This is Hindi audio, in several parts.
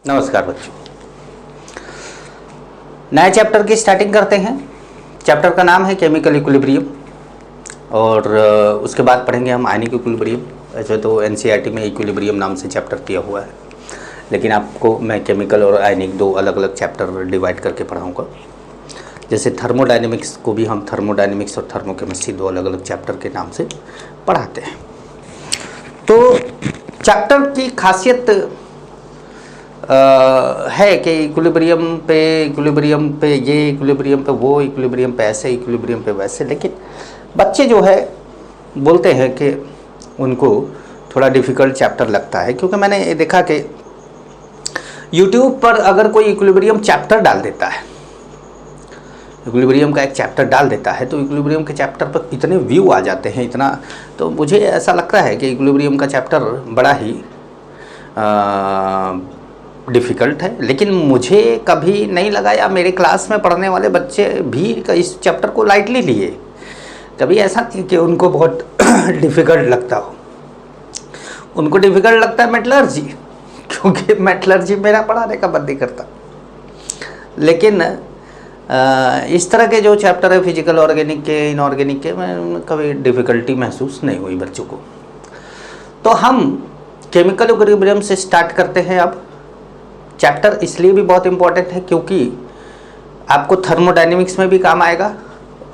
नमस्कार बच्चों, नए चैप्टर की स्टार्टिंग करते हैं। चैप्टर का नाम है केमिकल इक्विलिब्रियम और उसके बाद पढ़ेंगे हम आयनिक इक्विलिब्रियम। ऐसे तो एनसीईआरटी में इक्विलिब्रियम नाम से चैप्टर दिया हुआ है, लेकिन आपको मैं केमिकल और आयनिक दो अलग अलग चैप्टर डिवाइड करके पढ़ाऊँगा। जैसे थर्मोडायनेमिक्स को भी हम थर्मोडायनेमिक्स और थर्मोकेमिस्ट्री दो अलग अलग चैप्टर के नाम से पढ़ाते हैं। तो चैप्टर की खासियत है कि इक्विलिब्रियम पे ये, इक्विलिब्रियम पे वो, इक्विलिब्रियम पे ऐसे, इक्विलिब्रियम पे वैसे। लेकिन बच्चे जो है बोलते हैं कि उनको थोड़ा डिफ़िकल्ट चैप्टर लगता है, क्योंकि मैंने देखा कि यूट्यूब पर अगर कोई इक्विलिब्रियम चैप्टर डाल देता है, इक्विलिब्रियम का एक चैप्टर डाल देता है, तो इक्विलिब्रियम के चैप्टर पर इतने व्यू आ जाते हैं, इतना। तो मुझे ऐसा लगता है कि इक्विलिब्रियम का चैप्टर बड़ा ही डिफ़िकल्ट है। लेकिन मुझे कभी नहीं लगा, या मेरे क्लास में पढ़ने वाले बच्चे भी इस चैप्टर को लाइटली लिए। कभी ऐसा नहीं कि उनको बहुत डिफ़िकल्ट लगता हो। उनको डिफ़िकल्ट लगता है मेटलर्जी, क्योंकि मेटलर्जी मेरा पढ़ाने का मन नहीं करता। लेकिन इस तरह के जो चैप्टर है फिजिकल, ऑर्गेनिक के, इनऑर्गेनिक के, में कभी डिफ़िकल्टी महसूस नहीं हुई बच्चों को। तो हम केमिकल इक्विलिब्रियम से स्टार्ट करते हैं। अब चैप्टर इसलिए भी बहुत इम्पोर्टेंट है क्योंकि आपको थर्मोडायनेमिक्स में भी काम आएगा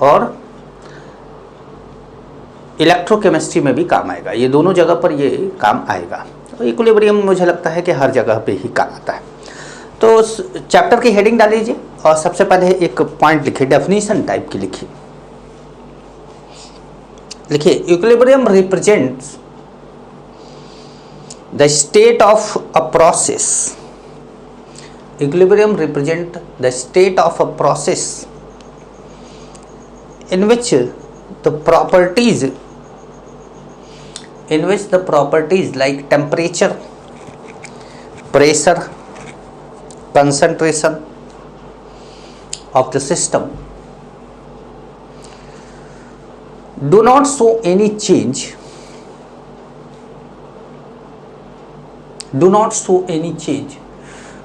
और इलेक्ट्रोकेमिस्ट्री में भी काम आएगा। ये दोनों जगह पर ये काम आएगा। तो इक्विलिब्रियम मुझे लगता है कि हर जगह पे ही काम आता है। तो चैप्टर की हेडिंग डाल लीजिए और सबसे पहले एक पॉइंट लिखिए, डेफिनेशन टाइप की लिखिए। लिखिए, equilibrium represents the state of a process. Equilibrium represent the state of a process in which the properties like temperature, pressure, concentration of the system do not show any change,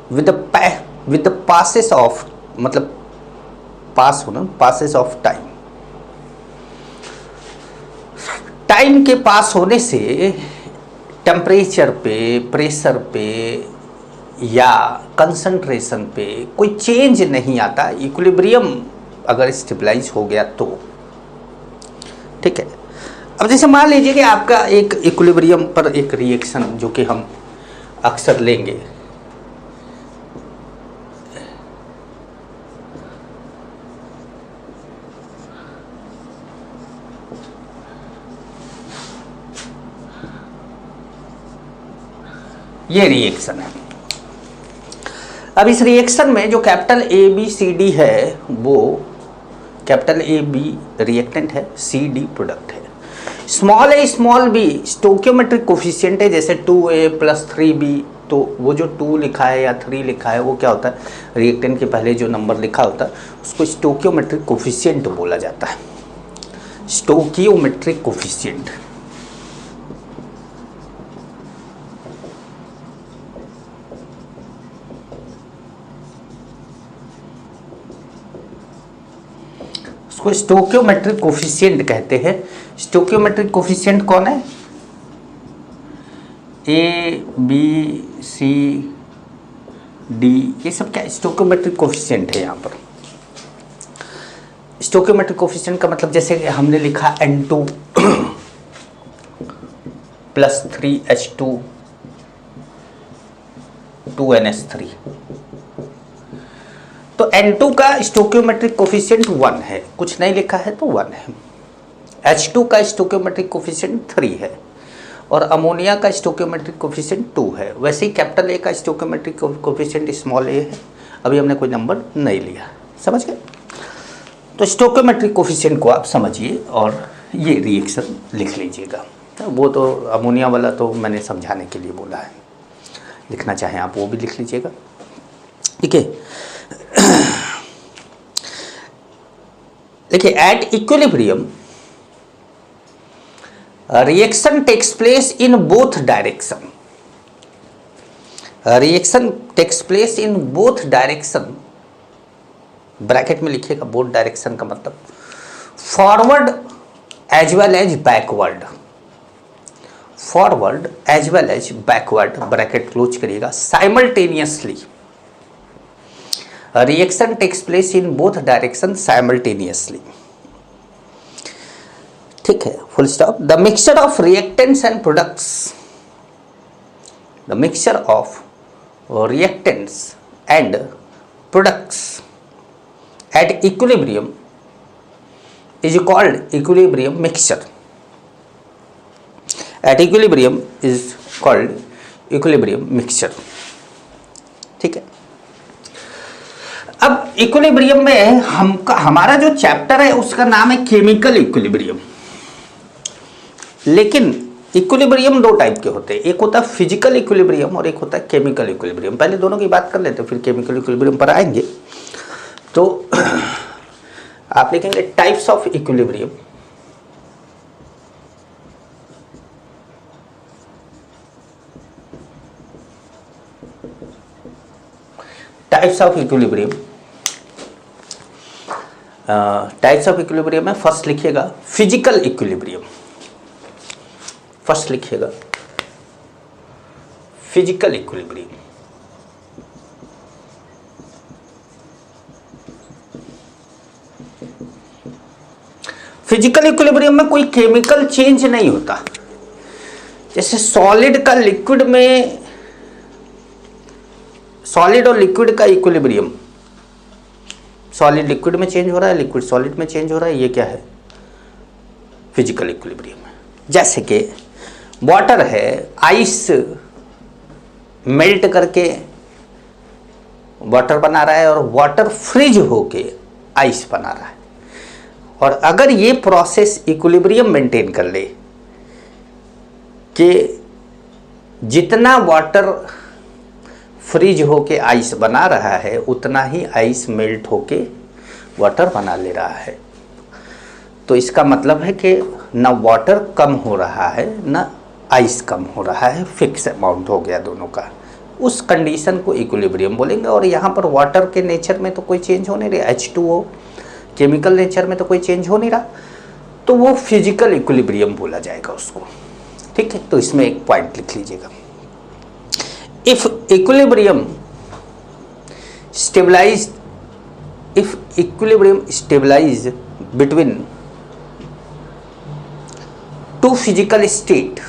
with the passes of, मतलब पास होना, passes of time। टाइम के पास होने से टेम्परेचर पे, प्रेशर पे या कंसंट्रेशन पे कोई चेंज नहीं आता, इक्विलिब्रियम अगर स्टेबलाइज हो गया तो। ठीक है। अब जैसे मान लीजिए कि आपका एक इक्विलिब्रियम पर एक रिएक्शन, जो कि हम अक्सर लेंगे, ये रिएक्शन है। अब इस रिएक्शन में जो capital A B C D है, वो कैपिटल ए बी रिएक्टेंट है, सी डी प्रोडक्ट है। Small a small b stoichiometric coefficient है। जैसे 2a + 3b, तो वो जो 2 लिखा है या 3 लिखा है, वो क्या होता है, रिएक्टेंट के पहले जो नंबर लिखा होता है उसको स्टोइकियोमेट्रिक कोफिशिएंट बोला जाता है। Stoichiometric coefficient. को स्टोइकियोमेट्रिक कोफिशिएंट कहते हैं। स्टोइकियोमेट्रिक कोफिशिएंट कौन है? ए बी सी डी, ये सब क्या स्टोइकियोमेट्रिक कोफिशिएंट है। यहाँ पर स्टोइकियोमेट्रिक कोफिशिएंट का मतलब, जैसे हमने लिखा N2 + 3H2 2NH3, तो N2 का स्टोइकियोमेट्रिक कोफिशिएंट 1 है, कुछ नहीं लिखा है तो 1 है। H2 का स्टोइकियोमेट्रिक कोफिशिएंट 3 है और अमोनिया का स्टोइकियोमेट्रिक कोफिशिएंट 2 है। वैसे ही कैपिटल ए का स्टोइकियोमेट्रिक कोफिशिएंट स्मॉल ए है। अभी हमने कोई नंबर नहीं लिया, समझ गए? तो स्टोइकियोमेट्रिक कोफिशिएंट को आप समझिए और ये रिएक्शन लिख लीजिएगा। वो तो अमोनिया वाला तो मैंने समझाने के लिए बोला है, लिखना चाहें आप वो भी लिख लीजिएगा। ठीक है। देखिए, at equilibrium reaction takes place in both direction. Reaction takes place in both direction, bracket में लिखिएगा बोथ डायरेक्शन का मतलब forward as well as backward, forward as well as backward, bracket close करिएगा, simultaneously, reaction takes place in both direction simultaneously, ठीक है, full stop. The mixture of reactants and products, the mixture of reactants and products at equilibrium is called equilibrium mixture, at equilibrium is called equilibrium mixture, ठीक है। अब इक्विलिब्रियम में हमारा जो चैप्टर है उसका नाम है केमिकल इक्विलिब्रियम, लेकिन इक्विलिब्रियम दो टाइप के होते हैं, एक होता है फिजिकल इक्विलिब्रियम और एक होता है केमिकल इक्विलिब्रियम। पहले दोनों की बात कर लेते हैं, फिर केमिकल इक्विलिब्रियम पर आएंगे। तो आप लिखेंगे types of equilibrium, types of equilibrium, types of equilibrium में फर्स्ट लिखिएगा फिजिकल इक्विलिब्रियम, फर्स्ट लिखिएगा फिजिकल इक्विलिब्रियम। फिजिकल इक्विलिब्रियम में कोई केमिकल चेंज नहीं होता, जैसे सॉलिड का लिक्विड में, सॉलिड और लिक्विड का इक्विलिब्रियम, सॉलिड लिक्विड में चेंज हो रहा है, लिक्विड सॉलिड में चेंज हो रहा है, ये क्या है, फिजिकल इक्विलिब्रियम है। जैसे कि वाटर है, आइस मेल्ट करके वाटर बना रहा है और वाटर फ्रीज होके आइस बना रहा है, और अगर ये प्रोसेस इक्विलिब्रियम मेंटेन कर ले कि जितना वाटर फ्रीज होके आइस बना रहा है उतना ही आइस मेल्ट होके वाटर बना ले रहा है, तो इसका मतलब है कि ना वाटर कम हो रहा है ना आइस कम हो रहा है, फिक्स अमाउंट हो गया दोनों का, उस कंडीशन को इक्विलिब्रियम बोलेंगे। और यहाँ पर वाटर के नेचर में तो कोई चेंज हो नहीं रहा, H2O केमिकल नेचर में तो कोई चेंज हो नहीं रहा, तो वो फिजिकल इक्विलिब्रियम बोला जाएगा उसको, ठीक है। तो इसमें एक पॉइंट लिख लीजिएगा, if equilibrium stabilize, if equilibrium stabilize between two physical state,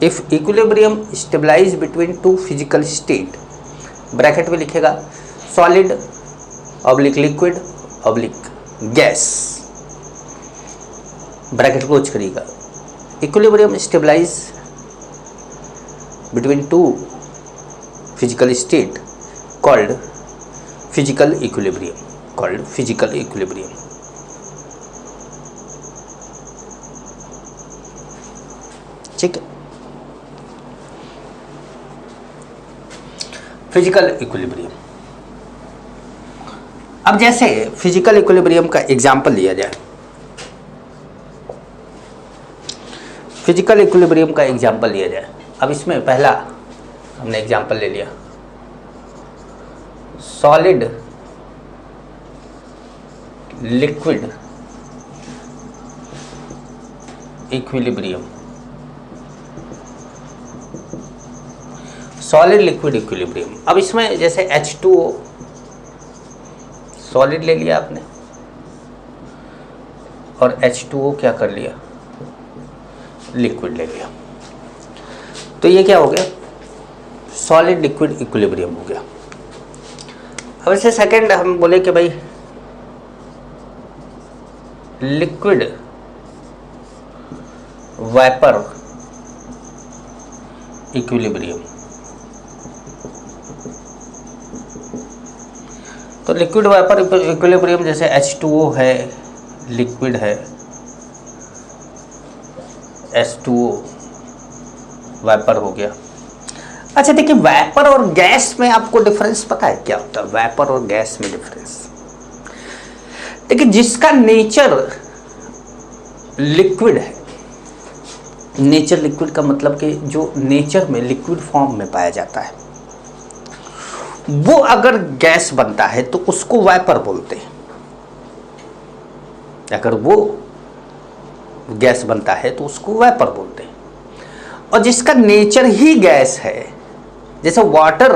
if equilibrium stabilize between two physical state, bracket में लिखेगा solid oblique liquid oblique gas, bracket close करिएगा, equilibrium stabilize between two physical state called physical equilibrium, called physical equilibrium, ठीक है। फिजिकल इक्विलिब्रियम, अब जैसे फिजिकल इक्विलिब्रियम का एग्जाम्पल लिया जाए, फिजिकल इक्विलिब्रियम का एग्जाम्पल लिया जाए। अब इसमें पहला हमने एग्जाम्पल ले लिया solid liquid equilibrium, solid liquid equilibrium. अब इसमें जैसे H2O सॉलिड ले लिया आपने और H2O क्या कर लिया, लिक्विड ले लिया, तो ये क्या हो गया, सॉलिड लिक्विड इक्विलिब्रियम हो गया। अब इसे सेकंड हम बोले कि भाई लिक्विड वेपर इक्विलिब्रियम, तो लिक्विड वेपर इक्विलिब्रियम जैसे H2O है, लिक्विड है, H2O वेपर हो गया। अच्छा देखिए, वेपर और गैस में आपको डिफरेंस पता है क्या होता है, वेपर और गैस में डिफरेंस देखिए, जिसका नेचर लिक्विड है, नेचर लिक्विड का मतलब कि जो नेचर में लिक्विड फॉर्म में पाया जाता है, वो अगर गैस बनता है तो उसको वाइपर बोलते हैं। अगर वो गैस बनता है तो उसको वाइपर बोलते हैं। और जिसका नेचर ही गैस है, जैसे वाटर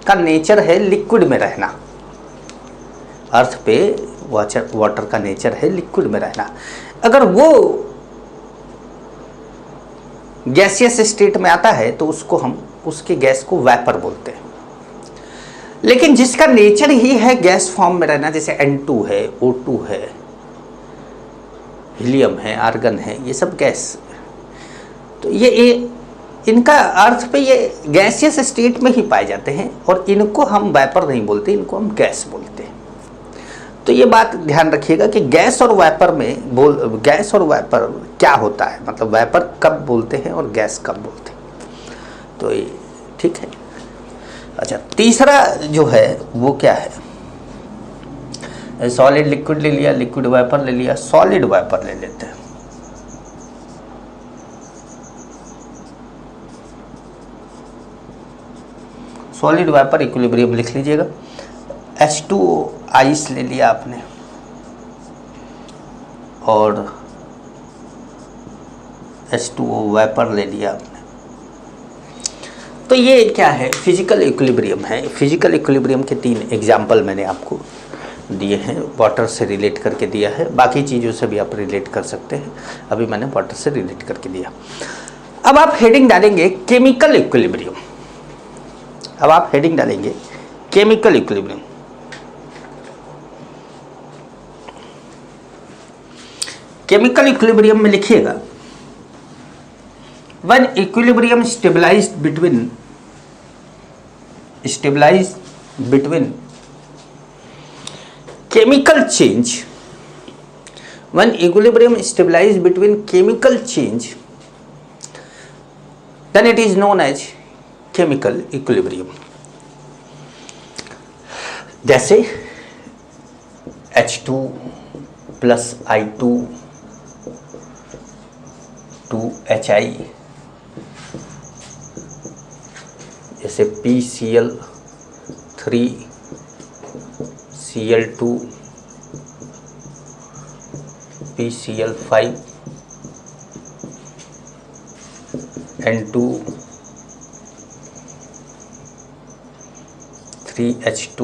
का नेचर है लिक्विड में रहना, अर्थ पे वाटर का नेचर है लिक्विड में रहना, अगर वो गैसियस स्टेट में आता है तो उसको हम उसके गैस को वाइपर बोलते हैं। लेकिन जिसका नेचर ही है गैस फॉर्म में रहना, जैसे N2 है, O2 है, हीलियम है, आर्गन है, ये सब गैस, तो ये इनका अर्थ पे ये गैसियस स्टेट में ही पाए जाते हैं और इनको हम वाइपर नहीं बोलते, इनको हम गैस बोलते हैं। तो ये बात ध्यान रखिएगा कि गैस और वाइपर में गैस और वाइपर क्या होता है, मतलब वाइपर कब बोलते हैं और गैस कब बोलते हैं। तो ये ठीक है। अच्छा, तीसरा जो है वो क्या है, सॉलिड लिक्विड ले लिया, लिक्विड वाइपर ले लिया, सॉलिड वाइपर ले लेते हैं। सॉलिड वाइपर इक्विलिब्रियम लिख लीजिएगा। H2O आइस ले लिया आपने और H2O वाइपर ले लिया आपने। तो ये क्या है, फिजिकल इक्विलिब्रियम है। फिजिकल इक्विलिब्रियम के 3 एग्जाम्पल मैंने आपको दिए हैं, वाटर से रिलेट करके दिया है, बाकी चीज़ों से भी आप रिलेट कर सकते हैं, अभी मैंने वाटर से रिलेट करके दिया। अब आप हेडिंग डालेंगे केमिकल इक्विलिब्रियम। अब आप हेडिंग डालेंगे केमिकल इक्विलिब्रियम। केमिकल इक्विलिब्रियम में लिखिएगा, when equilibrium stabilized between chemical change, when equilibrium stabilized between chemical change, then it is known as chemical equilibrium। जैसे H2 plus I2 to HI, जैसे PCl3 Cl2 PCl5 N2 3H2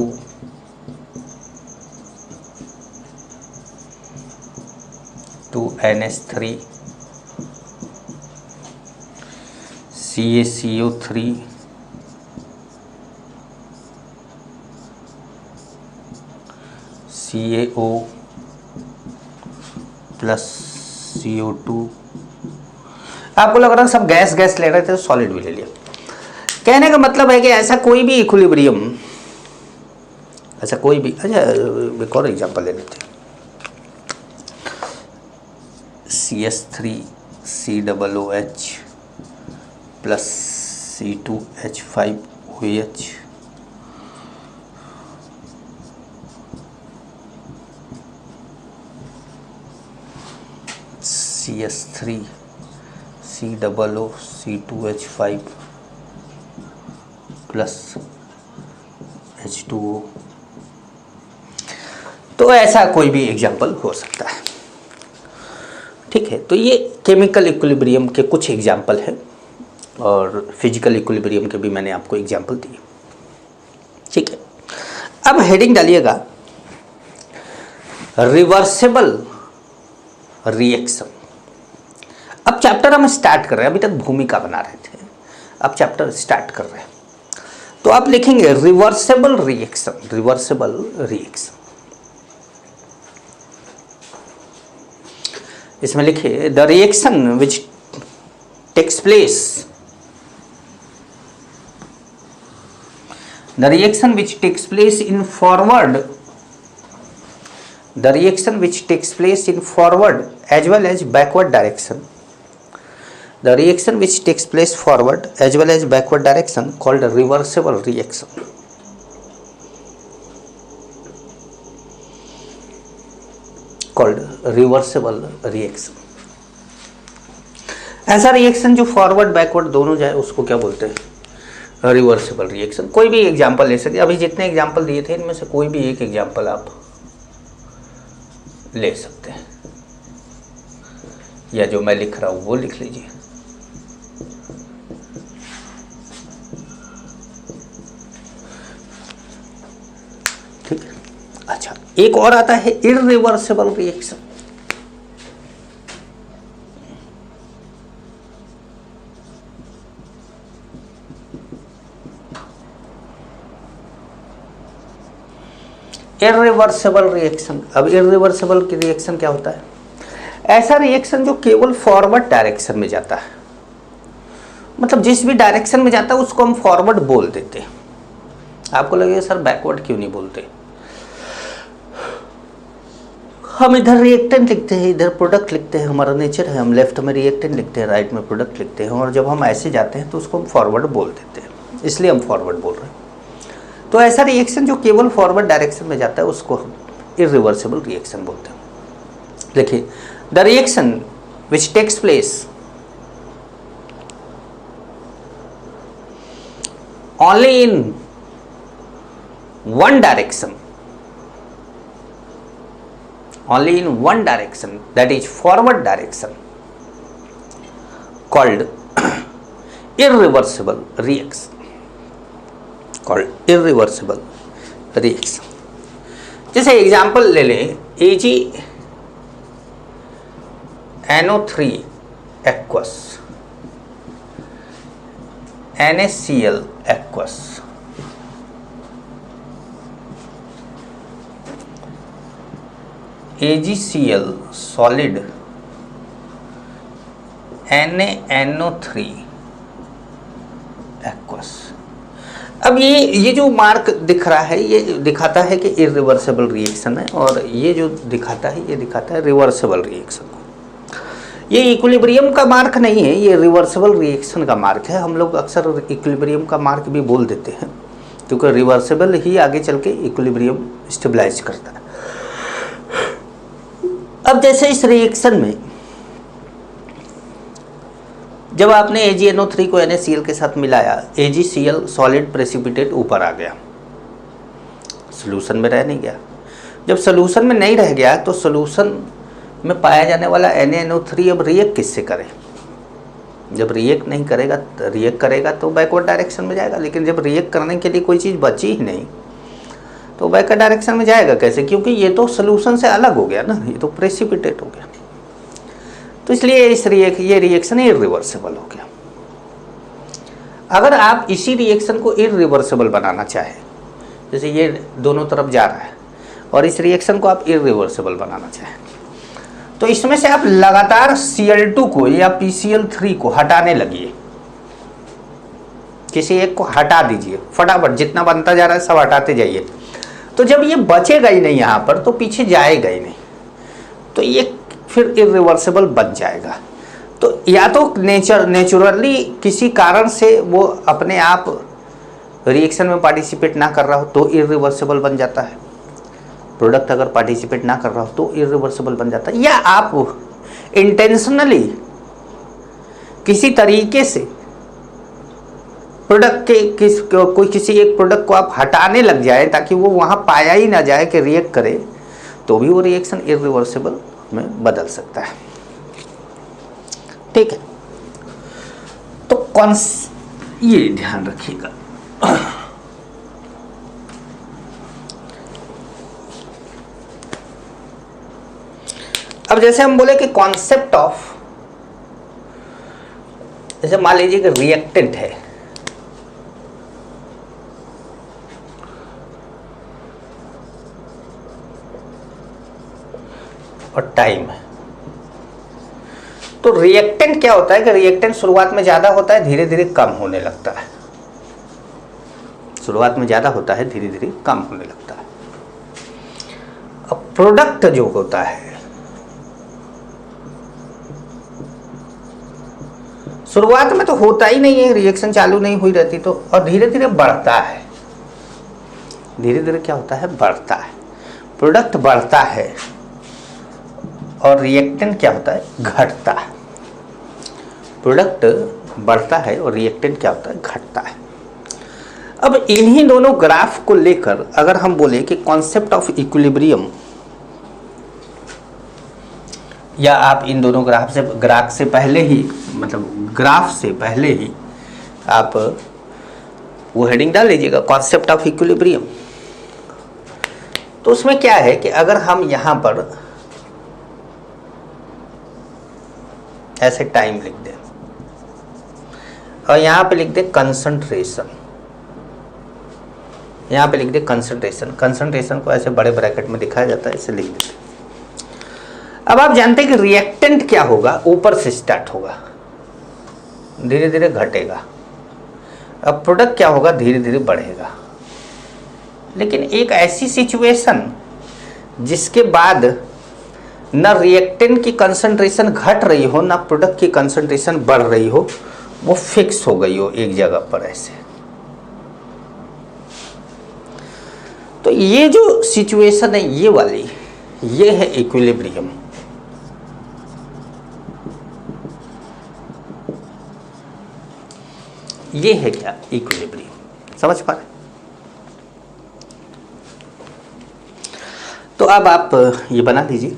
2NH3 CaCO3 CaO plus CO2। आपको लग रहा है सब गैस गैस ले रहे थे तो सॉलिड भी ले लिया। कहने का मतलब है कि ऐसा कोई भी इक्विलिब्रियम, अच्छा कोई भी, अच्छा एक और एग्जांपल ले लेते हैं। CS3 COOH plus C2H5OH CS3 COO C2H5 plus H2O। तो ऐसा कोई भी एग्जाम्पल हो सकता है, ठीक है। तो ये केमिकल इक्विलिब्रियम के कुछ एग्जाम्पल हैं और फिजिकल इक्विलिब्रियम के भी मैंने आपको एग्जाम्पल दिए, ठीक है। अब हेडिंग डालिएगा रिवर्सिबल रिएक्शन। अब चैप्टर हम स्टार्ट कर रहे हैं, अभी तक भूमिका बना रहे थे, अब चैप्टर स्टार्ट कर रहे हैं। तो आप लिखेंगे रिवर्सिबल रिएक्शन। रिवर्सिबल रिएक्शन, इसमें लिखिए the reaction which takes place, the reaction which takes place in forward, the reaction which takes place in forward as well as backward direction, the reaction which takes place forward as well as backward direction called a reversible reaction, called reversible reaction। ऐसा रिएक्शन जो फॉरवर्ड बैकवर्ड दोनों जाए उसको क्या बोलते हैं? Reversible reaction. कोई भी एग्जांपल ले सकते, अभी जितने एग्जांपल दिए थे इनमें से कोई भी एक एग्जांपल आप ले सकते हैं, या जो मैं लिख रहा हूं वो लिख लीजिए। ठीक है। अच्छा, एक और आता है इररिवर्सिबल रिएक्शन। Irreversible reaction. अब इररिवर्सिबल की रिएक्शन क्या होता है? ऐसा रिएक्शन जो केवल फॉरवर्ड डायरेक्शन में जाता है, मतलब जिस भी डायरेक्शन में जाता है उसको हम फॉरवर्ड बोल देते हैं। आपको लगेगा सर बैकवर्ड क्यों नहीं बोलते? हम इधर रिएक्टेंट लिखते हैं, इधर प्रोडक्ट लिखते हैं, हमारा नेचर है, हम लेफ्ट में रिएक्टेंट लिखते हैं, राइट में प्रोडक्ट लिखते हैं, और जब हम ऐसे जाते हैं तो उसको हम फॉरवर्ड बोल देते हैं, इसलिए हम फॉरवर्ड बोल रहे हैं। तो ऐसा रिएक्शन जो केवल फॉरवर्ड डायरेक्शन में जाता है उसको हम इररिवर्सिबल रिएक्शन बोलते हैं। देखिए, the reaction which takes place only in one direction, only in one direction, that is forward direction, called irreversible reaction, called irreversible reaction। जैसे एग्जाम्पल ले लें, AgNO3 aqueous, NaCl aqueous, AgCl solid, NaNO3 aqueous। अब ये जो मार्क दिख रहा है ये दिखाता है कि इररिवर्सिबल रिएक्शन है, और ये जो दिखाता है ये दिखाता है रिवर्सिबल रिएक्शन को। ये इक्विलिब्रियम का मार्क नहीं है, ये रिवर्सिबल रिएक्शन का मार्क है। हम लोग अक्सर इक्विलिब्रियम का मार्क भी बोल देते हैं, क्योंकि रिवर्सिबल ही आगे चल के इक्विलिब्रियम स्टेबलाइज करता है। अब जैसे इस रिएक्शन में जब आपने AgNO3 को NaCl के साथ मिलाया, AgCl सॉलिड प्रेसिपिटेट ऊपर आ गया, सॉल्यूशन में रह नहीं गया। जब सॉल्यूशन में नहीं रह गया तो सॉल्यूशन में पाया जाने वाला NaNO3 अब रिएक्ट किससे करे? जब रिएक्ट नहीं करेगा, रिएक्ट करेगा तो बैकवर्ड डायरेक्शन में जाएगा, लेकिन जब रिएक्ट करने के लिए कोई चीज़ बची ही नहीं तो बैकवर्ड डायरेक्शन में जाएगा कैसे? क्योंकि ये तो सॉल्यूशन से अलग हो गया ना, ये तो प्रेसिपिटेट हो गया। तो इसलिए ये रिएक्शन इररिवर्सिबल हो गया। अगर आप इसी रिएक्शन को इररिवर्सिबल बनाना चाहें, जैसे ये दोनों तरफ जा रहा है, और इस रिएक्शन को आप इररिवर्सिबल बनाना चाहें, तो इसमें से आप लगातार Cl2 को या PCl3 को हटाने लगिए। किसी एक को हटा दीजिए फटाफट, जितना बनता जा रहा है सब हटाते जाइए। तो जब ये बचेगा ही नहीं यहाँ पर तो पीछे जाएगा ही नहीं, तो ये फिर इररिवर्सिबल बन जाएगा। तो या तो नेचुरली किसी कारण से वो अपने आप रिएक्शन में पार्टिसिपेट ना कर रहा हो तो इररिवर्सिबल बन जाता है, प्रोडक्ट अगर पार्टिसिपेट ना कर रहा हो तो इररिवर्सिबल बन जाता है, या आप इंटेंशनली किसी तरीके से प्रोडक्ट के किसी एक प्रोडक्ट को आप हटाने लग जाए ताकि वो वहाँ पाया ही ना जाए कि रिएक्ट करे, तो भी वो रिएक्शन इररिवर्सिबल में बदल सकता है। ठीक है, तो ये ध्यान रखिएगा। अब जैसे हम बोले कि कॉन्सेप्ट ऑफ, जैसे मान लीजिए कि रिएक्टेंट है, और टाइम है, तो रिएक्टेंट क्या होता है कि रिएक्टेंट शुरुआत में ज़्यादा होता है, धीरे धीरे कम होने लगता है। शुरुआत में ज़्यादा होता है, धीरे धीरे कम होने लगता है। अब प्रोडक्ट जो होता है शुरुआत में तो होता ही नहीं है, रिएक्शन चालू नहीं हुई रहती तो, और धीरे धीरे बढ़ता है। धीरे धीरे क्या होता है? बढ़ता है, प्रोडक्ट बढ़ता है, और रिएक्टेंट क्या होता है? घटता है। प्रोडक्ट बढ़ता है और रिएक्टेंट क्या होता है, घटता है। अब इन्हीं दोनों ग्राफ को लेकर अगर हम बोले कि कॉन्सेप्ट ऑफ इक्विलिब्रियम, या आप इन दोनों ग्राफ से पहले ही, मतलब ग्राफ से पहले ही आप वो हेडिंग डाल लीजिएगा, कॉन्सेप्ट ऑफ इक्विलिब्रियम। तो उसमें क्या है कि अगर हम यहां पर ऐसे टाइम लिख दें और यहां पे लिख दें कंसंट्रेशन, यहां पे लिख दें कंसंट्रेशन, कंसंट्रेशन को ऐसे बड़े ब्रैकेट में दिखाया जाता है, इसे लिख देते। अब आप जानते हैं कि रिएक्टेंट क्या होगा, ऊपर से स्टार्ट होगा, धीरे धीरे घटेगा। अब प्रोडक्ट क्या होगा, धीरे धीरे बढ़ेगा। लेकिन एक ऐसी सिचुएशन जिसके बाद न रिएक्टेंट की कंसंट्रेशन घट रही हो, ना प्रोडक्ट की कंसंट्रेशन बढ़ रही हो, वो फिक्स हो गई हो एक जगह पर ऐसे, तो ये जो सिचुएशन है ये वाली, ये है इक्विलिब्रियम। ये है क्या, इक्विलिब्रियम। समझ पा रहे? तो अब आप ये बना लीजिए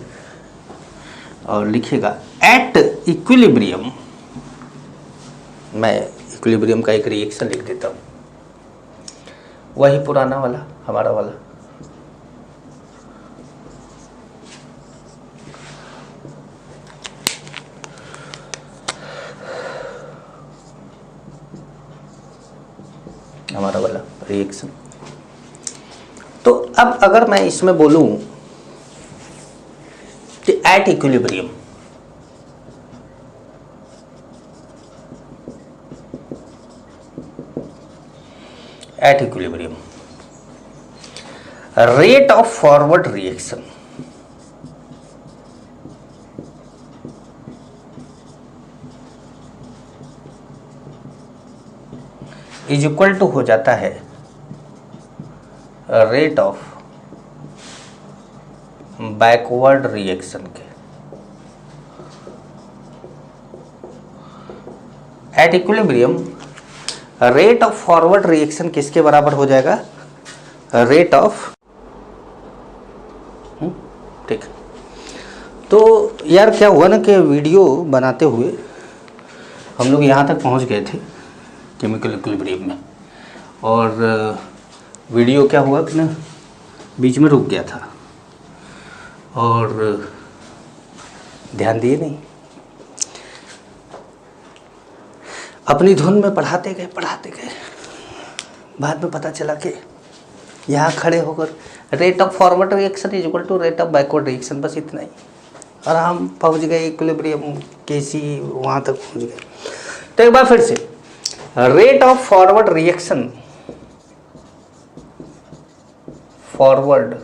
और लिखिएगा एट इक्विलिब्रियम। मैं इक्विलिब्रियम का एक रिएक्शन लिख देता हूँ, वही पुराना वाला, हमारा वाला। हमारा वाला रिएक्शन। तो अब अगर मैं इसमें बोलूं कि at equilibrium, at equilibrium rate of forward reaction is equal to हो जाता है रेट ऑफ बैकवर्ड रिएक्शन के। At equilibrium rate of forward reaction किसके बराबर हो जाएगा, रेट ऑफ, ठीक। तो यार क्या हुआ ना कि वीडियो बनाते हुए हम लोग यहाँ तक पहुँच गए थे केमिकल इक्विलिब्रियम में, और वीडियो क्या हुआ कि ना बीच में रुक गया था और ध्यान दिए नहीं, अपनी धुन में पढ़ाते गए, बाद में पता चला कि यहाँ खड़े होकर rate of forward reaction is equal to rate of backward reaction, बस इतना ही, और हम पहुँच गए इक्विलिब्रियम कैसी, वहाँ तक पहुँच गए। तो एक बार फिर से, rate of forward reaction, forward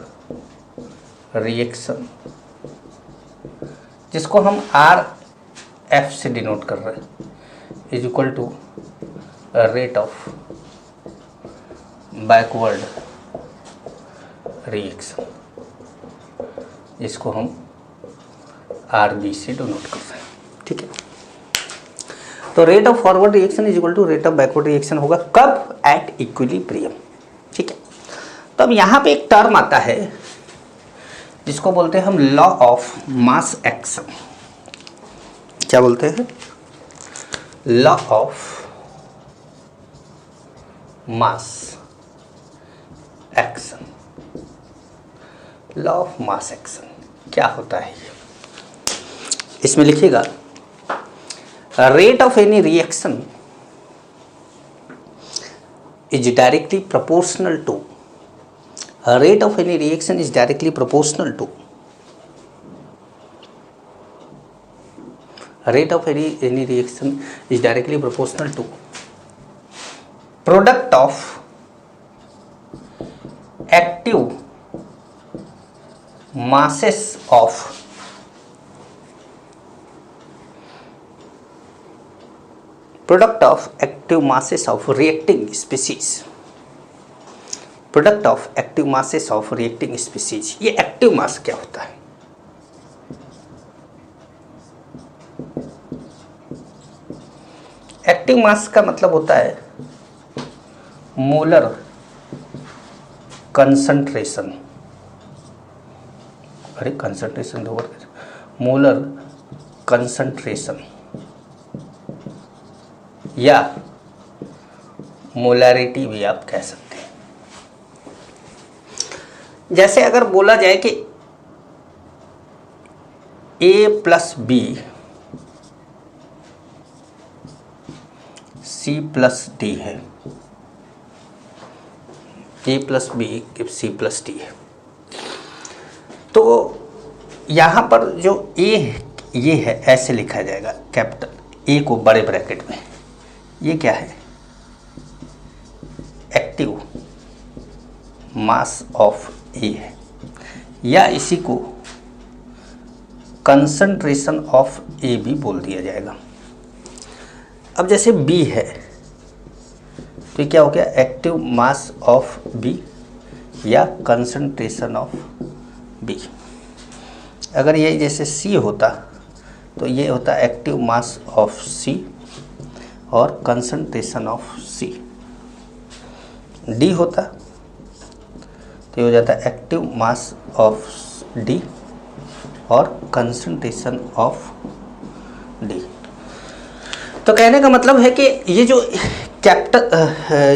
reaction जिसको हम आर एफ से डिनोट कर रहे हैं, is equal to rate of backward reaction, जिसको हम आर बी से डिनोट कर रहे हैं। ठीक है, तो rate of forward reaction is equal to rate of backward reaction होगा कब, एट इक्विलिब्रियम। ठीक है, तो अब यहाँ पे एक टर्म आता है जिसको बोलते हैं हम लॉ ऑफ मास एक्शन। क्या बोलते हैं, law of mass action. Law of mass action क्या होता है, इसमें लिखिएगा rate of any reaction is directly proportional to, rate of any reaction is directly proportional to, rate of any reaction is directly proportional to product of active masses of product of active masses of reacting species, product of active masses of reacting species. ये एक्टिव मास क्या होता है, एक्टिव मास का मतलब होता है मोलर कंसंट्रेशन, अरे कंसंट्रेशन तो मोलर कंसंट्रेशन या मोलैरिटी भी आप कह सकते हैं। जैसे अगर बोला जाए कि A plus B C plus D है, A plus B C plus D है, तो यहाँ पर जो A ये है ऐसे लिखा जाएगा, कैपिटल A को बड़े ब्रैकेट में, ये क्या है, एक्टिव मास ऑफ A है, या इसी को कंसंट्रेशन ऑफ A भी बोल दिया जाएगा। अब जैसे B है तो क्या हो गया, एक्टिव मास ऑफ B या कंसंट्रेशन ऑफ B। अगर ये जैसे C होता तो ये होता एक्टिव मास ऑफ C और कंसंट्रेशन ऑफ C। D होता तो ये हो जाता एक्टिव मास ऑफ D और कंसंट्रेशन ऑफ D। तो कहने का मतलब है कि ये जो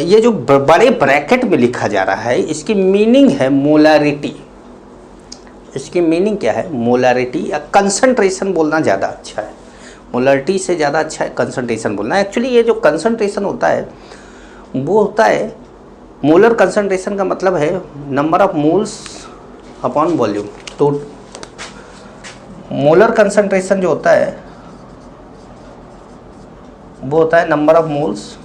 ये जो बड़े ब्रैकेट में लिखा जा रहा है, इसकी मीनिंग है मोलैरिटी। इसकी मीनिंग क्या है, मोलैरिटी या कंसंट्रेशन बोलना ज़्यादा अच्छा है, मोलैरिटी से ज़्यादा अच्छा है कंसंट्रेशन बोलना। एक्चुअली ये जो कंसंट्रेशन होता है वो होता है, मोलर कंसंट्रेशन का मतलब है number of moles upon volume. तो मोलर कंसंट्रेशन जो होता है वो होता है number of moles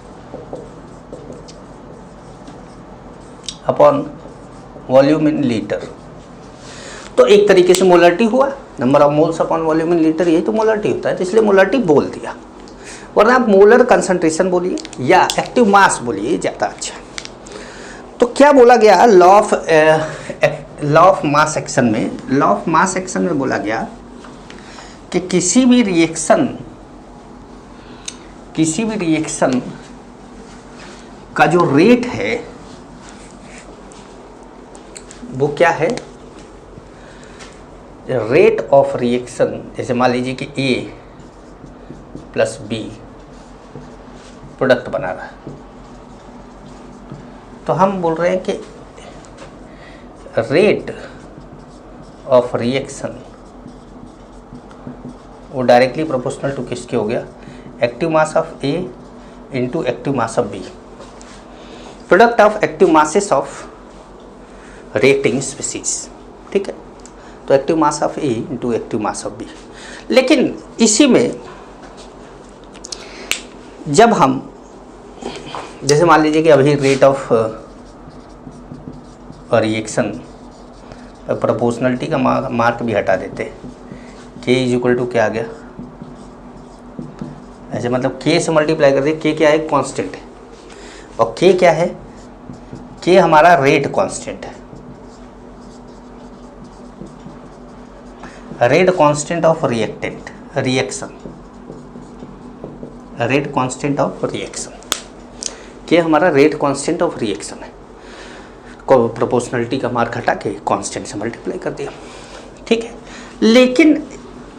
upon volume in litre. तो एक तरीके से मोलरिटी हुआ, number of moles upon volume in litre, यही तो मोलरिटी होता है, तो इसलिए मोलरिटी बोल दिया। वरना आप मोलर कंसंट्रेशन बोलिए या एक्टिव मास बोलिए, ज़्यादा अच्छा। तो क्या बोला गया लॉ ऑफ मास एक्शन में, लॉ ऑफ मास एक्शन में बोला गया कि किसी भी रिएक्शन का जो रेट है वो क्या है, रेट ऑफ रिएक्शन। जैसे मान लीजिए कि A प्लस B प्रोडक्ट बना रहा है, तो हम बोल रहे हैं कि रेट ऑफ रिएक्शन वो डायरेक्टली प्रोपोर्शनल टू किसके हो गया, active mass of A into active mass of B, product of active masses of reacting species. ठीक है, तो active mass of A into active mass of B। लेकिन इसी में जब हम, जैसे मान लीजिए कि अभी रेट ऑफ रिएक्शन प्रोपोर्शनलिटी का मार्क भी हटा देते, K इज इक्वल टू क्या आ गया, ऐसे मतलब K से मल्टीप्लाई कर दिए। K क्या है, कांस्टेंट है, और K क्या है, K हमारा रेट कांस्टेंट है, rate constant of reaction, rate constant of reaction, K हमारा रेट कांस्टेंट ऑफ रिएक्शन है, को प्रोपोर्शनलिटी का मार्क हटा के कांस्टेंट से मल्टीप्लाई कर दिया। ठीक है, लेकिन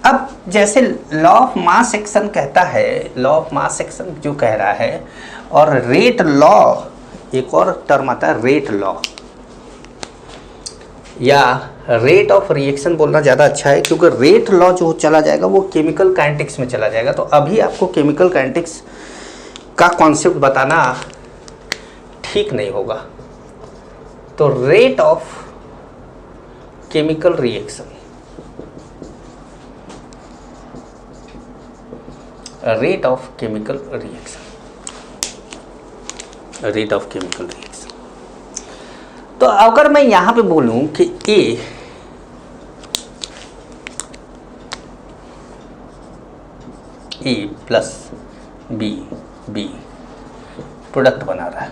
अब जैसे लॉ ऑफ मास एक्शन कहता है, लॉ ऑफ मास एक्शन जो कह रहा है, और रेट लॉ, एक और टर्म आता है रेट लॉ, या रेट ऑफ रिएक्शन बोलना ज़्यादा अच्छा है, क्योंकि रेट लॉ जो चला जाएगा वो केमिकल काइनेटिक्स में चला जाएगा। तो अभी आपको केमिकल काइनेटिक्स का कॉन्सेप्ट बताना ठीक नहीं होगा। तो rate of chemical reaction, rate of chemical reaction, rate of chemical reaction. तो अगर मैं यहां पे बोलूं कि ए प्लस बी प्रोडक्ट बना रहा है,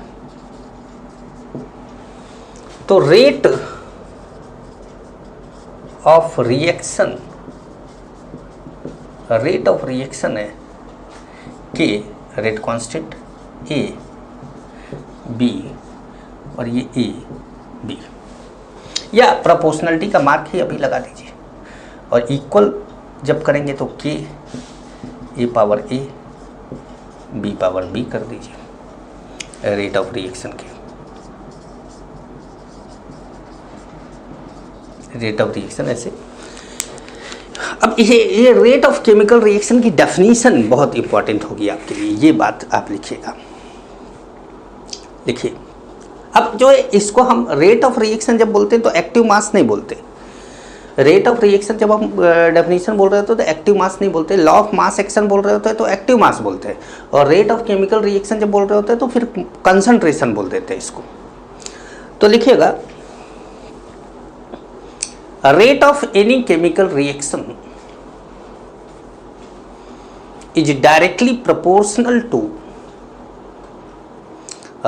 तो रेट ऑफ रिएक्शन है कि रेट कांस्टेंट ए बी और ये ए बी, या प्रोपोर्शनलिटी का मार्क ही अभी लगा दीजिए, और इक्वल जब करेंगे तो K A power A B power B कर दीजिए रेट ऑफ रिएक्शन के, रेट ऑफ रिएक्शन ऐसे। अब ये रेट ऑफ केमिकल रिएक्शन की डेफिनेशन बहुत इंपॉर्टेंट होगी आपके लिए, ये बात आप लिखिएगा। लिखिए, अब जो है इसको हम रेट ऑफ रिएक्शन जब बोलते हैं तो एक्टिव मास नहीं बोलते। रेट ऑफ रिएक्शन जब हम डेफिनेशन बोल रहे होते हैं तो एक्टिव मास नहीं बोलते, लॉ ऑफ मास एक्शन बोल रहे होते हैं तो एक्टिव मास बोलते हैं, और रेट ऑफ केमिकल रिएक्शन जब बोल रहे होते हैं तो फिर कंसंट्रेशन बोल देते हैं इसको। तो लिखिएगा, rate of any chemical reaction is directly proportional to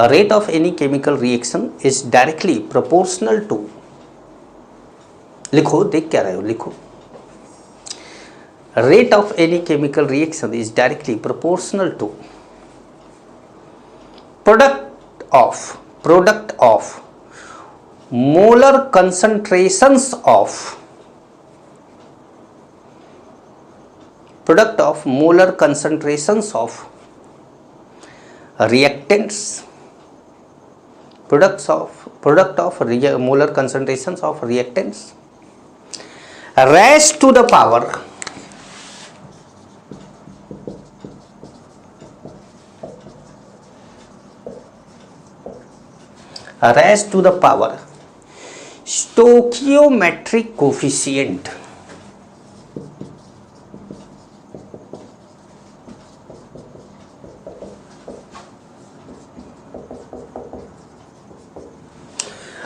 rate of any chemical reaction is directly proportional to, लिखो, देख क्या रहे हो, लिखो, rate of any chemical reaction is directly proportional to product of molar concentrations of reactants, product of molar concentrations of reactants raised to the power stoichiometric coefficient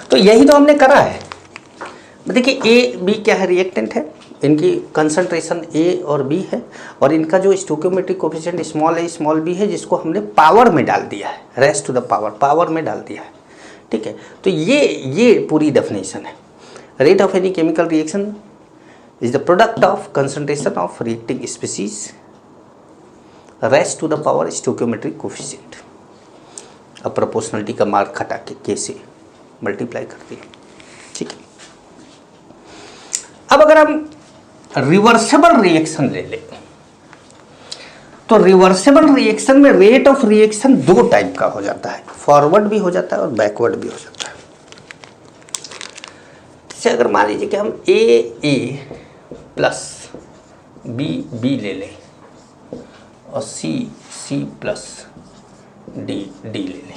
तो यही तो हमने करा है। देखिए ए बी क्या है, रिएक्टेंट है, इनकी कंसंट्रेशन ए और बी है, और इनका जो stoichiometric coefficient small a small B है, जिसको हमने पावर में डाल दिया है, रेज़ टू द पावर में डाल दिया है। ठीक है, तो ये पूरी डेफिनेशन है। Rate of any chemical reaction is the product of concentration of reacting species raise to the power stoichiometric coefficient. अब प्रोपोर्शनलिटी का मार्क हटा के के से मल्टीप्लाई कर दिया। ठीक है, अब अगर हम रिवर्सिबल रिएक्शन ले लें तो रिवर्सिबल रिएक्शन में रेट ऑफ रिएक्शन दो टाइप का हो जाता है, फॉरवर्ड भी हो जाता है और बैकवर्ड भी हो जाता है। जैसे अगर मान लीजिए कि हम ए प्लस बी ले लें और सी प्लस डी ले लें,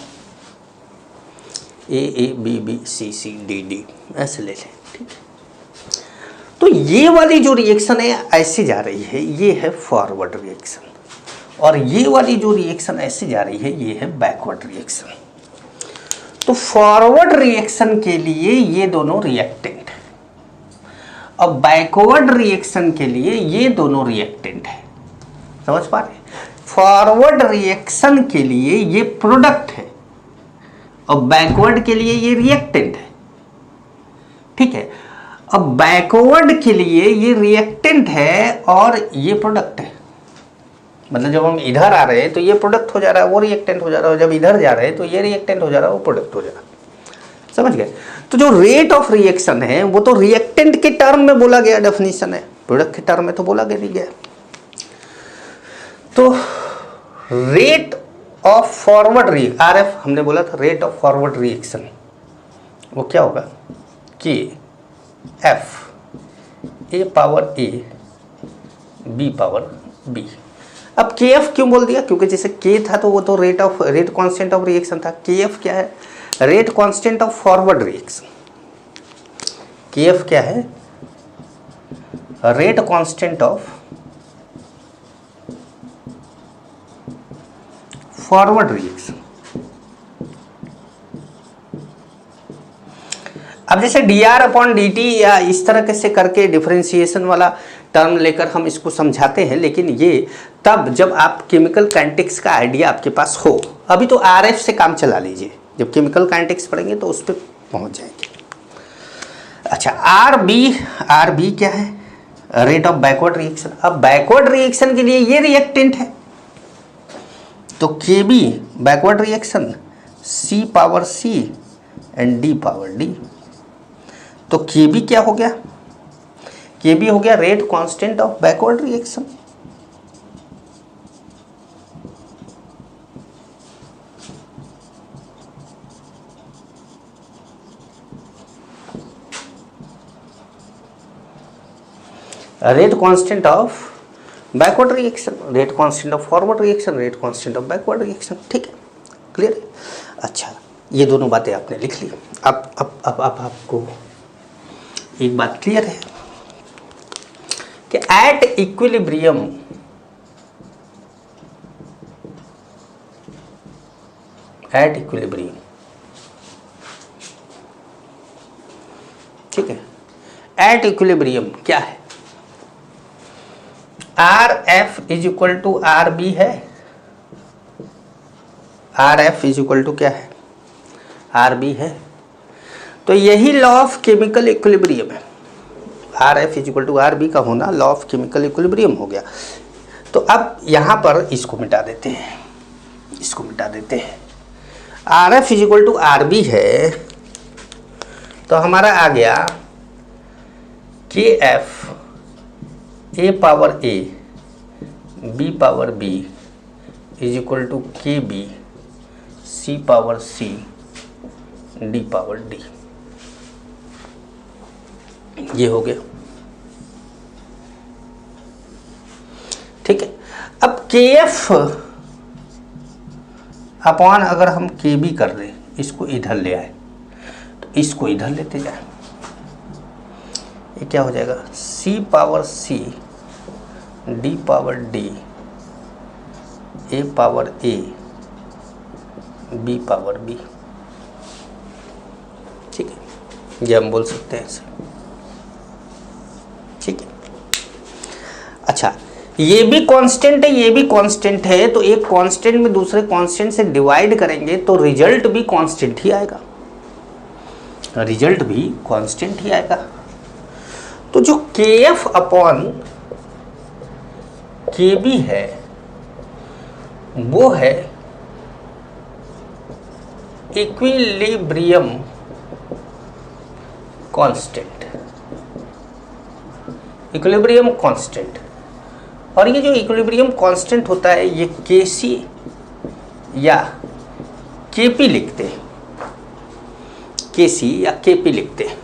ए बी सी डी ऐसे ले लें। ठीक है, तो ये वाली जो रिएक्शन है ऐसे जा रही है, ये है फॉरवर्ड रिएक्शन, और ये वाली जो रिएक्शन ऐसे जा रही है ये है बैकवर्ड रिएक्शन। तो फॉरवर्ड रिएक्शन के लिए ये दोनों रिएक्टेंट है, और बैकवर्ड रिएक्शन के लिए ये दोनों रिएक्टेंट है। समझ पा रहे? फॉरवर्ड रिएक्शन के लिए ये प्रोडक्ट है और बैकवर्ड के लिए ये रिएक्टेंट है। ठीक है, अब बैकवर्ड के लिए ये रिएक्टेंट है और ये प्रोडक्ट है। मतलब जब हम इधर आ रहे हैं तो ये प्रोडक्ट हो जा रहा है, वो रिएक्टेंट हो जा रहा है, और जब इधर जा रहे हैं तो ये रिएक्टेंट हो जा रहा है, वो प्रोडक्ट हो जा रहा है। समझ गए? तो जो रेट ऑफ रिएक्शन है वो तो रिएक्टेंट के टर्म में बोला गया डेफिनेशन है, प्रोडक्ट के टर्म में तो बोला गया। तो rate of forward reaction, RF हमने बोला था, रेट ऑफ फॉरवर्ड रिएक्शन वो क्या होगा, K F A power A B power B. अब के एफ क्यों बोल दिया? क्योंकि जैसे के था तो वो तो रेट कांस्टेंट ऑफ रिएक्शन था। के एफ क्या है? Rate constant of forward reaction. के एफ क्या है? Rate constant of forward reaction. अब जैसे dr/dt या इस तरह से करके डिफरेंशिएशन वाला टर्म लेकर हम इसको समझाते हैं, लेकिन ये तब जब आप केमिकल काइनेटिक्स का आइडिया आपके पास हो। अभी तो आरएफ से काम चला लीजिए, जब केमिकल काइनेटिक्स पढ़ेंगे तो उस पर पहुंच जाएंगे। अच्छा, आर बी क्या है? Rate of backward reaction. अब बैकवर्ड रिएक्शन के लिए ये रिएक्टेंट है, तो K B backward reaction C power C and D power D. तो के बी क्या हो गया, के बी हो गया rate constant of backward reaction. Rate constant of backward reaction, rate constant of forward reaction, rate constant of backward reaction. ठीक है, क्लियर है। अच्छा, ये दोनों बातें आपने लिख ली। अब आपको एक बात क्लियर है कि एट इक्विलिब्रियम ठीक है, एट इक्विलिब्रियम क्या है, R F is equal to R B है। R F is equal to क्या है, आर बी है। तो यही लॉ ऑफ केमिकल इक्विलिब्रियम है। R F is equal to R B का होना लॉ ऑफ केमिकल इक्विलिब्रियम हो गया। तो अब यहां पर इसको मिटा देते हैं, इसको मिटा देते हैं। R F is equal to R B है, तो हमारा आ गया K F A power A B power B is equal to K B C power C D power D. ये हो गया। ठीक है, अब के एफ अपॉन अगर हम के बी कर दें, इसको इधर ले आए तो इसको इधर लेते जाए, ये क्या हो जाएगा, C power C D power D A power A B power B. ठीक है, ये हम बोल सकते हैं इसे। ठीक है, अच्छा, ये भी कांस्टेंट है, ये भी कांस्टेंट है, तो एक कांस्टेंट में दूसरे कांस्टेंट से डिवाइड करेंगे तो रिजल्ट भी कांस्टेंट ही आएगा, रिजल्ट भी कांस्टेंट ही आएगा। तो जो के एफ अपॉन के बी है वो है इक्विलिब्रियम कांस्टेंट, इक्विलिब्रियम कांस्टेंट। और ये जो इक्विलिब्रियम कांस्टेंट होता है ये के सी या के पी लिखते हैं, के सी या के पी लिखते हैं।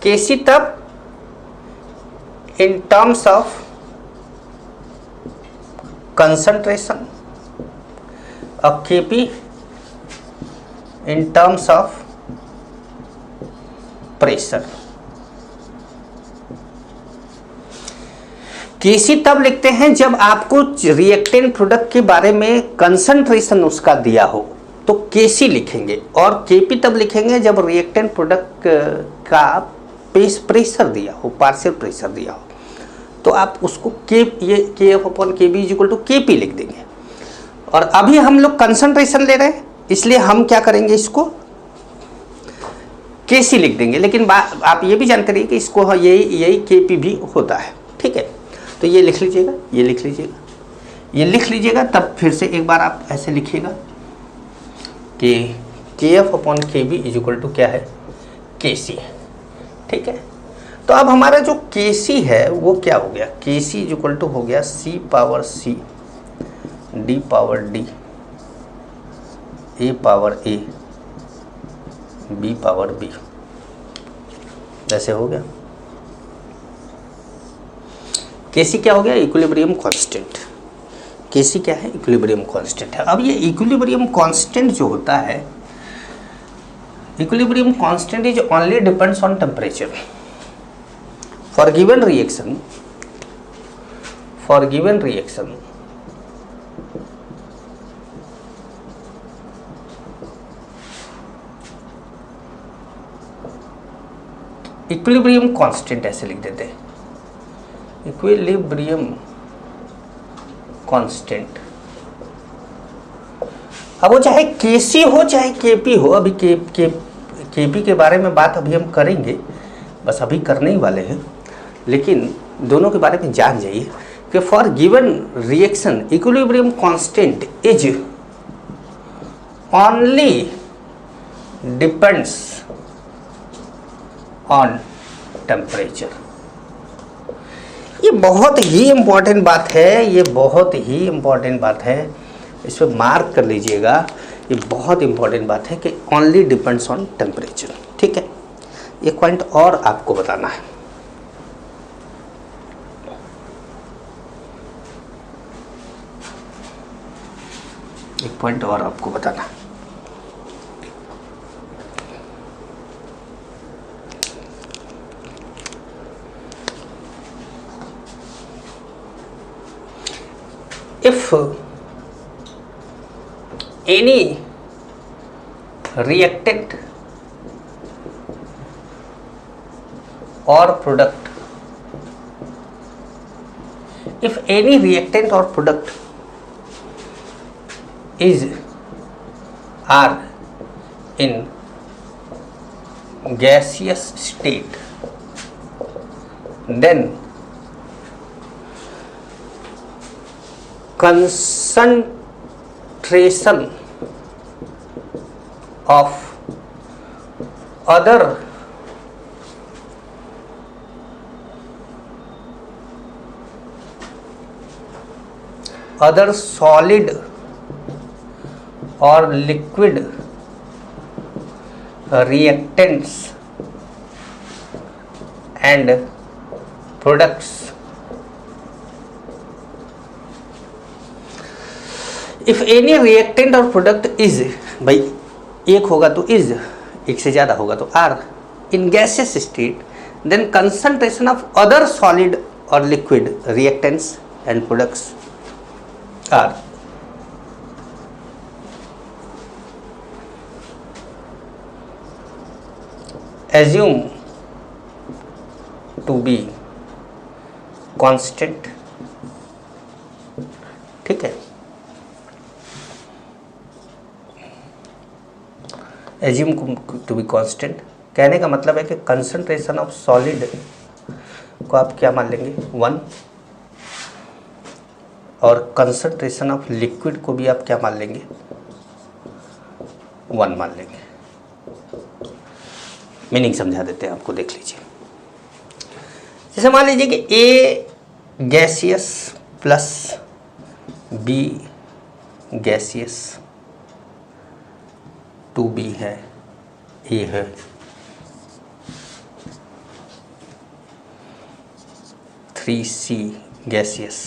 के सी तब इन टर्म्स ऑफ कंसंट्रेशन और K P in terms of pressure. KC तब लिखते हैं जब आपको रिएक्टेंट प्रोडक्ट के बारे में कंसंट्रेशन उसका दिया हो तो केसी लिखेंगे, और केपी तब लिखेंगे जब रिएक्टेंट प्रोडक्ट का प्रेशर दिया हो, पार्शियल प्रेशर दिया हो, तो आप उसको के एफ अपॉन के बी इज इक्वल टू के पी लिख देंगे। और अभी हम लोग कंसंट्रेशन ले रहे हैं इसलिए हम क्या करेंगे, इसको के सी लिख देंगे। लेकिन आप ये भी जानते रहिए कि इसको यही के पी भी होता है। ठीक है, तो ये लिख लीजिएगा, ये लिख लीजिएगा, ये लिख लीजिएगा। तब फिर से एक बार आप ऐसे लिखिएगा कि के एफ अपॉन के बी इज इक्वल टू क्या है, के सी। ठीक है, तो अब हमारा जो के सी है वो क्या हो गया, के सी इज इक्वल टू हो गया C power C D power D A power A B power B. ऐसे हो गया। केसी क्या हो गया, इक्विलिब्रियम कांस्टेंट। केसी क्या है, इक्विलिब्रियम कांस्टेंट है। अब ये इक्विलिब्रियम कांस्टेंट जो होता है, equilibrium constant is only depends on temperature for given reaction, equilibrium constant ऐसे लिख देते हैं, इक्विलिब्रियम कांस्टेंट। अब वो चाहे केसी हो चाहे केपी हो, अभी केपी के बारे में बात अभी हम करेंगे, बस अभी करने ही वाले हैं, लेकिन दोनों के बारे में जान जाइए कि for given reaction equilibrium constant is only depends on temperature. ये बहुत ही इम्पॉर्टेंट बात है, ये बहुत ही इम्पॉर्टेंट बात है, इस पर मार्क कर लीजिएगा। ये बहुत इम्पॉर्टेंट बात है कि ओनली डिपेंड्स ऑन टेम्परेचर। ठीक है, एक पॉइंट और आपको बताना है। एक पॉइंट और आपको बताना है। If any reactant or product, if any reactant or product are in gaseous state, then concentration of other solid or liquid reactants and products, if any reactant और प्रोडक्ट इज, भाई एक होगा तो इज, एक से ज़्यादा होगा तो or, in gaseous state, then concentration of other solid और liquid reactants and products are assume to be constant. ठीक है, एज्यूम टू बी कांस्टेंट कहने का मतलब है कि कंसंट्रेशन ऑफ सॉलिड को आप क्या मान लेंगे 1, और कंसंट्रेशन ऑफ लिक्विड को भी आप क्या मान लेंगे 1 मान लेंगे। मीनिंग समझा देते हैं आपको, देख लीजिए। जैसे मान लीजिए कि A gaseous plus B gaseous, 2b है, ए है, three C gaseous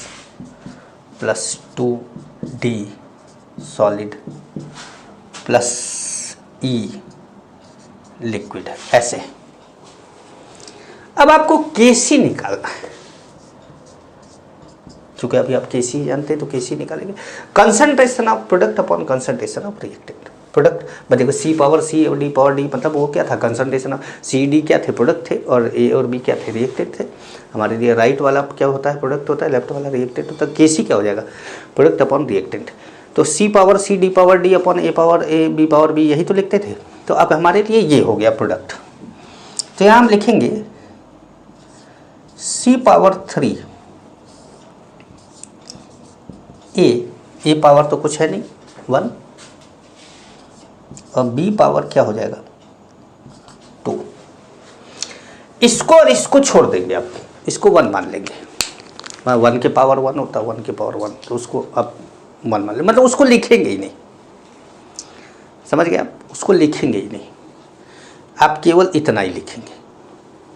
plus 2d solid plus E liquid है, ऐसे। अब आपको केसी निकालना है, चूंकि अभी आप केसी जानते हैं तो केसी निकालेंगे। Concentration of product upon concentration of reactant. Product देखो सी पावर सी और डी पावर डी, मतलब वो क्या था कंसंट्रेशन ऑफ सी डी क्या थे प्रोडक्ट थे, और ए और बी क्या थे रिएक्टेंट थे। हमारे लिए राइट वाला क्या होता है प्रोडक्ट होता है, लेफ्ट वाला रिएक्टेंट होता है। केसी क्या हो जाएगा प्रोडक्ट अपॉन रिएक्टेंट। तो C power C D power D upon A power A B power B, यही तो लिखते थे। तो अब हमारे लिए ये हो गया प्रोडक्ट। तो यहाँ हम लिखेंगे सी पावर 3 ए पावर तो कुछ है नहीं 1, और बी पावर क्या हो जाएगा 2। इसको और इसको छोड़ देंगे, आप इसको 1 मान लेंगे। 1 के पावर 1 होता है, 1 के पावर 1, तो उसको आप 1 मान लें, मतलब उसको लिखेंगे ही नहीं। समझ गए आप, उसको लिखेंगे ही नहीं, आप केवल इतना ही लिखेंगे।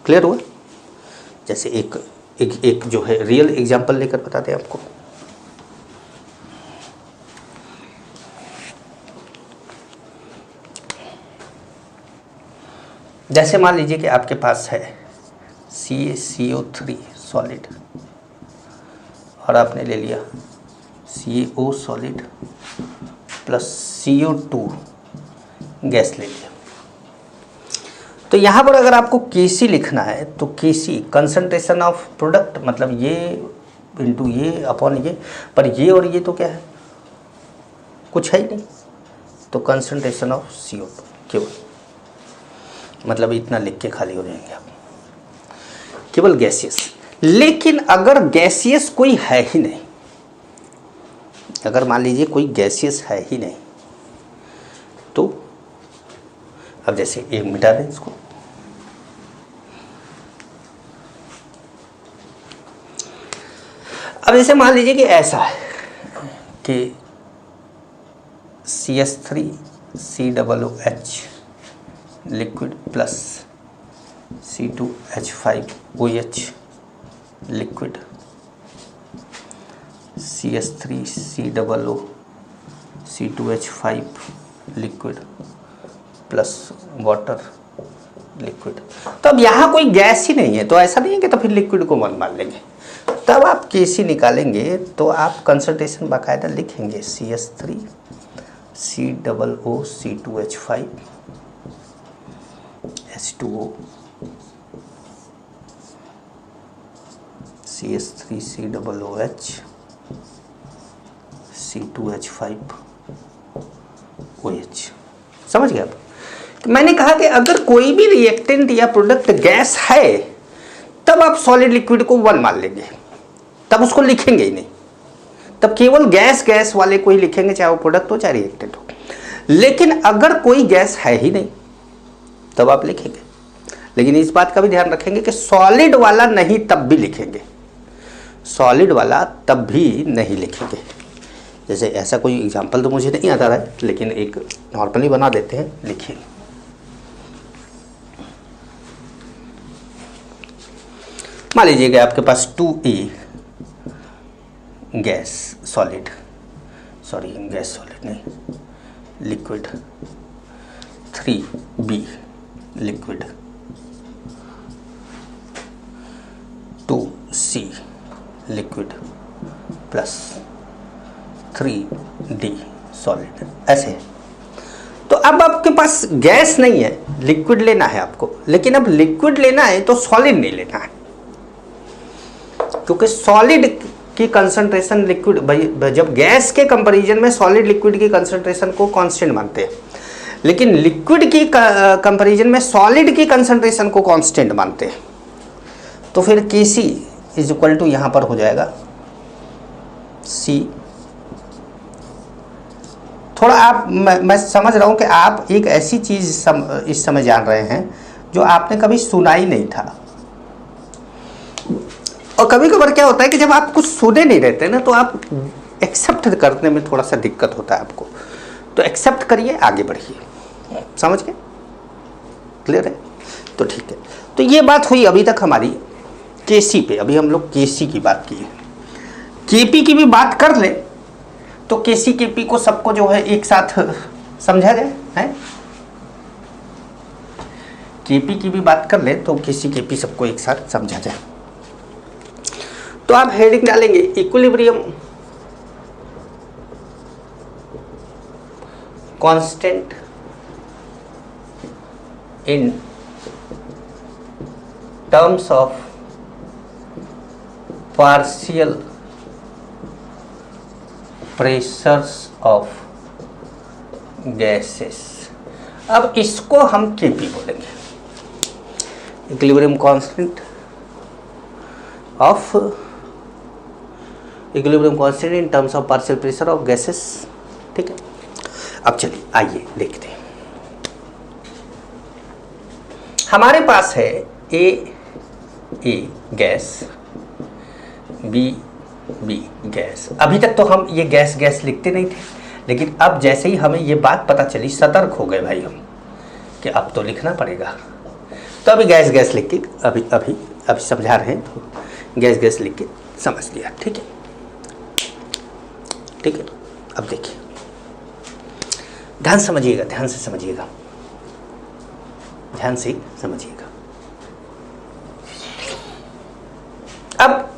क्लियर हुआ? जैसे एक जो है रियल एग्जांपल लेकर बताते हैं आपको। जैसे मान लीजिए कि आपके पास है CaCO3 सॉलिड और आपने ले लिया CO solid plus CO2 gas ले लिया। तो यहाँ पर अगर आपको Kc लिखना है तो Kc कंसंट्रेशन ऑफ प्रोडक्ट, मतलब ये इंटू ये अपॉन ये, पर ये और ये तो क्या है कुछ है ही नहीं, तो कंसंट्रेशन ऑफ CO2 केवल, मतलब इतना लिख के खाली हो जाएंगे आप, केवल गैसियस। लेकिन अगर गैसियस कोई है ही नहीं, अगर मान लीजिए कोई गैसियस है ही नहीं, तो अब जैसे एक मिटा दें इसको, अब जैसे मान लीजिए कि ऐसा है कि CH3COOH liquid plus C2H5OH liquid, CH3COO C2H5 liquid plus water liquid. तो अब यहाँ कोई गैस ही नहीं है, तो ऐसा नहीं है कि तो फिर लिक्विड को 1 मान लेंगे। तब आप Kc निकालेंगे तो आप कंसंट्रेशन बाकायदा लिखेंगे, CH3COO C2H5 H2O CH3COOH C2H5OH। समझ गए आप? तो मैंने कहा कि अगर कोई भी रिएक्टेंट या प्रोडक्ट गैस है तब आप सॉलिड लिक्विड को 1 मान लेंगे, तब उसको लिखेंगे ही नहीं, तब केवल गैस गैस वाले को ही लिखेंगे, चाहे वो प्रोडक्ट हो चाहे रिएक्टेंट हो। लेकिन अगर कोई गैस है ही नहीं तब आप लिखेंगे, लेकिन इस बात का भी ध्यान रखेंगे कि सॉलिड वाला नहीं तब भी लिखेंगे, सॉलिड वाला तब भी नहीं लिखेंगे। जैसे ऐसा कोई एग्जांपल तो मुझे नहीं आता है, लेकिन एक नॉर्मली बना देते हैं, लिखिए। मान लीजिए कि आपके पास 2A gas solid, sorry gas solid नहीं, liquid, 3B liquid, 2C liquid plus 3D solid, ऐसे। तो अब आपके पास गैस नहीं है, लिक्विड लेना है आपको, लेकिन अब लिक्विड लेना है तो सॉलिड नहीं लेना है, क्योंकि सॉलिड की कंसंट्रेशन लिक्विड, जब गैस के कंपैरिजन में सॉलिड लिक्विड की कंसंट्रेशन को कांस्टेंट मानते हैं, लेकिन लिक्विड की कंपैरिजन में सॉलिड की कंसंट्रेशन को कांस्टेंट मानते हैं। तो फिर Kc इज इक्वल टू यहाँ पर हो जाएगा C। थोड़ा आप, मैं समझ रहा हूँ कि आप एक ऐसी चीज़ इस समय जान रहे हैं जो आपने कभी सुना ही नहीं था। और कभी कभार क्या होता है कि जब आप कुछ सुने नहीं रहते ना, तो आप एक्सेप्ट करने में थोड़ा सा दिक्कत होता है आपको, तो एक्सेप्ट करिए, आगे बढ़िए। समझ गए? क्लियर है? तो ठीक है। तो ये बात हुई अभी तक हमारी Kc पे। अभी हम लोग Kc की बात की है, Kp की भी बात कर ले तो Kc Kp को सबको जो है एक साथ समझा जाए, है? Kp की भी बात कर ले तो Kc Kp सबको एक साथ समझा जाए। तो आप हेडिंग डालेंगे equilibrium constant in terms of partial pressures of gases. अब इसको हम Kp बोलेंगे, equilibrium constant of equilibrium constant in terms of partial pressure of gases. ठीक है, अब चलिए आइए देखते हैं। हमारे पास है ए गैस, बी गैस। अभी तक तो हम ये गैस गैस लिखते नहीं थे, लेकिन अब जैसे ही हमें ये बात पता चली, सतर्क हो गए भाई हम कि अब तो लिखना पड़ेगा। तो अभी गैस गैस लिख के अभी समझा रहे हैं, तो गैस गैस लिख के समझ लिया। ठीक है, ठीक है। अब देखिए, ध्यान समझिएगा, ध्यान से समझिएगा, ध्यान से समझिएगा। अब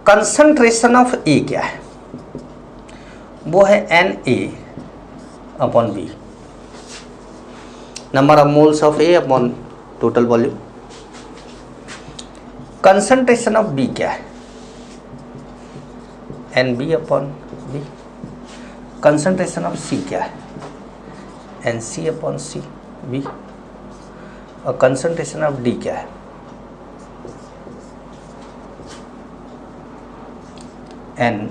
कंसंट्रेशन ऑफ ए क्या है? वो है Na/B, number of moles of A upon total volume. Concentration of B क्या है? NB/B। कंसंट्रेशन ऑफ सी क्या है? NC/C B। और कंसंट्रेशन ऑफ डी क्या है? N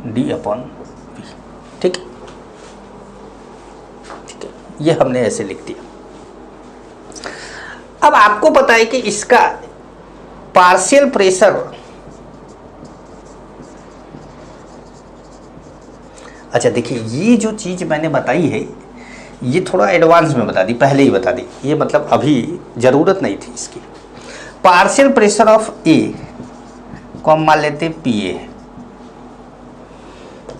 D upon V. ठीक है, ठीक है, ये हमने ऐसे लिख दिया। अब आपको पता है कि इसका पार्शियल प्रेशर, अच्छा देखिए ये जो चीज मैंने बताई है ये थोड़ा एडवांस में बता दी, पहले ही बता दी, ये मतलब अभी जरूरत नहीं थी इसकी। पार्शियल प्रेशर ऑफ ए को हम मान लेते हैं P A,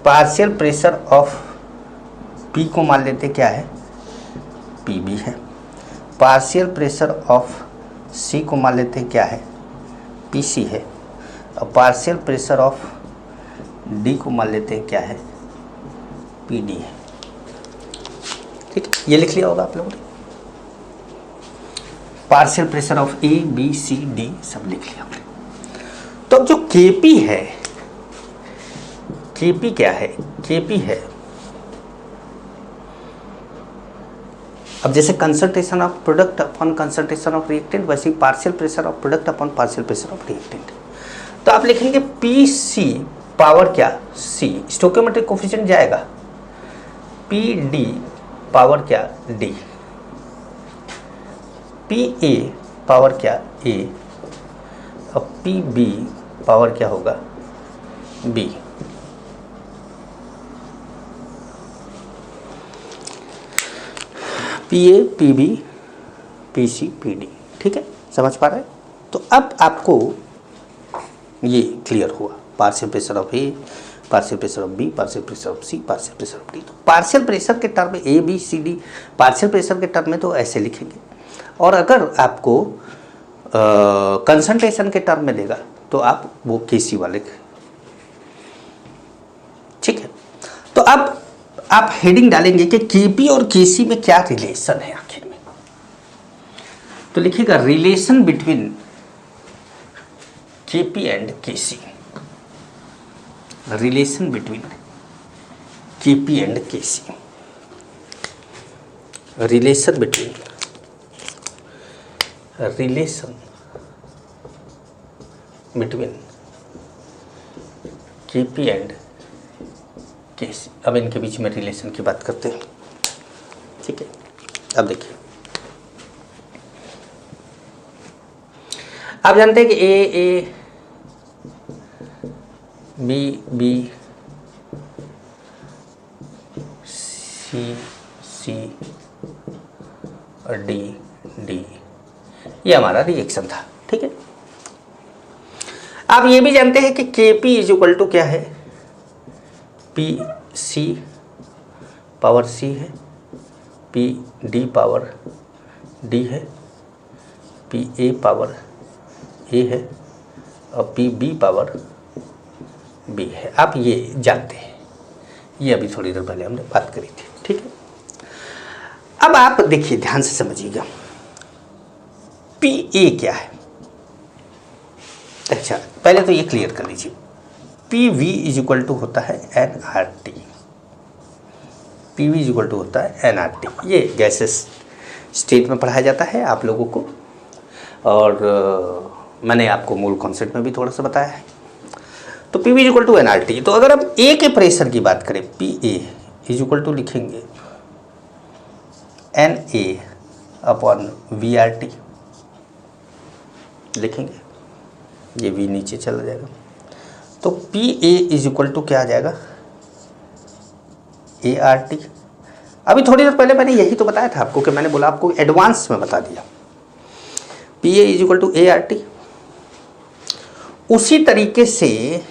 partial pressure of P को मान लेते क्या है, पी बी है। पार्शियल प्रेशर ऑफ सी को मान लेते क्या है, पी सी है। और पार्शियल प्रेशर ऑफ डी को मान लेते क्या है, पी डी है। ठीक है, ये लिख लिया होगा आप लोगों ने, partial pressure of A B C D सब लिख लिया आपने। तो अब जो केपी है, केपी क्या है, केपी है, अब जैसे concentration of product upon concentration of reactant, वैसे ही partial pressure of product upon partial pressure of reactant. तो आप लिखेंगे पी सी पावर क्या, सी, स्टोइकियोमेट्रिक कोफिशिएंट जाएगा, पी डी पावर क्या, डी, पी ए पावर क्या, ए, और पी बी पावर क्या होगा, B. P A P B P C P D. ठीक है, समझ पा रहे हैं? तो अब आपको ये क्लियर हुआ, partial pressure of A, partial pressure of B, partial pressure of C, partial pressure of D. तो पार्शियल प्रेशर के टर्म में A B C D, partial pressure के टर्म में तो ऐसे लिखेंगे, और अगर आपको कंसंट्रेशन के टर्म में देगा तो आप वो केसी वाले। ठीक है, तो अब आप हेडिंग डालेंगे कि केपी और केसी में क्या रिलेशन है आखिर में। तो लिखिएगा relation between KP and KC, relation between KP and KC, relation between, relation between KP and KC. अब इनके बीच में रिलेशन की बात करते हैं। ठीक है, अब देखिए आप जानते हैं कि ए बी बी, सी और डी, ये हमारा रिएक्शन था। ठीक है, आप ये भी जानते हैं कि Kp इज इक्वल टू क्या है, पी सी पावर सी है, पी डी पावर डी है, पी ए पावर ए है, और पी बी पावर बी है। आप ये जानते हैं, ये अभी थोड़ी देर पहले हमने बात करी थी। ठीक है, अब आप देखिए ध्यान से समझिएगा, पी ए क्या है। अच्छा पहले तो ये क्लियर कर लीजिए, P V is equal to होता है N R T, P V is equal to होता है एन आर टी। ये गैसेस स्टेट में पढ़ाया जाता है आप लोगों को, और मैंने आपको मूल कॉन्सेप्ट में भी थोड़ा सा बताया है। तो P V is equal to N R T. तो अगर हम ए के प्रेशर की बात करें, P A is equal to लिखेंगे N A upon V R T लिखेंगे, ये वी नीचे चला जाएगा। तो P A is equal to क्या आ जाएगा, ए आर टी। अभी थोड़ी देर पहले मैंने यही तो बताया था आपको, कि मैंने बोला आपको एडवांस में बता दिया, P A is equal to A R T. उसी तरीके से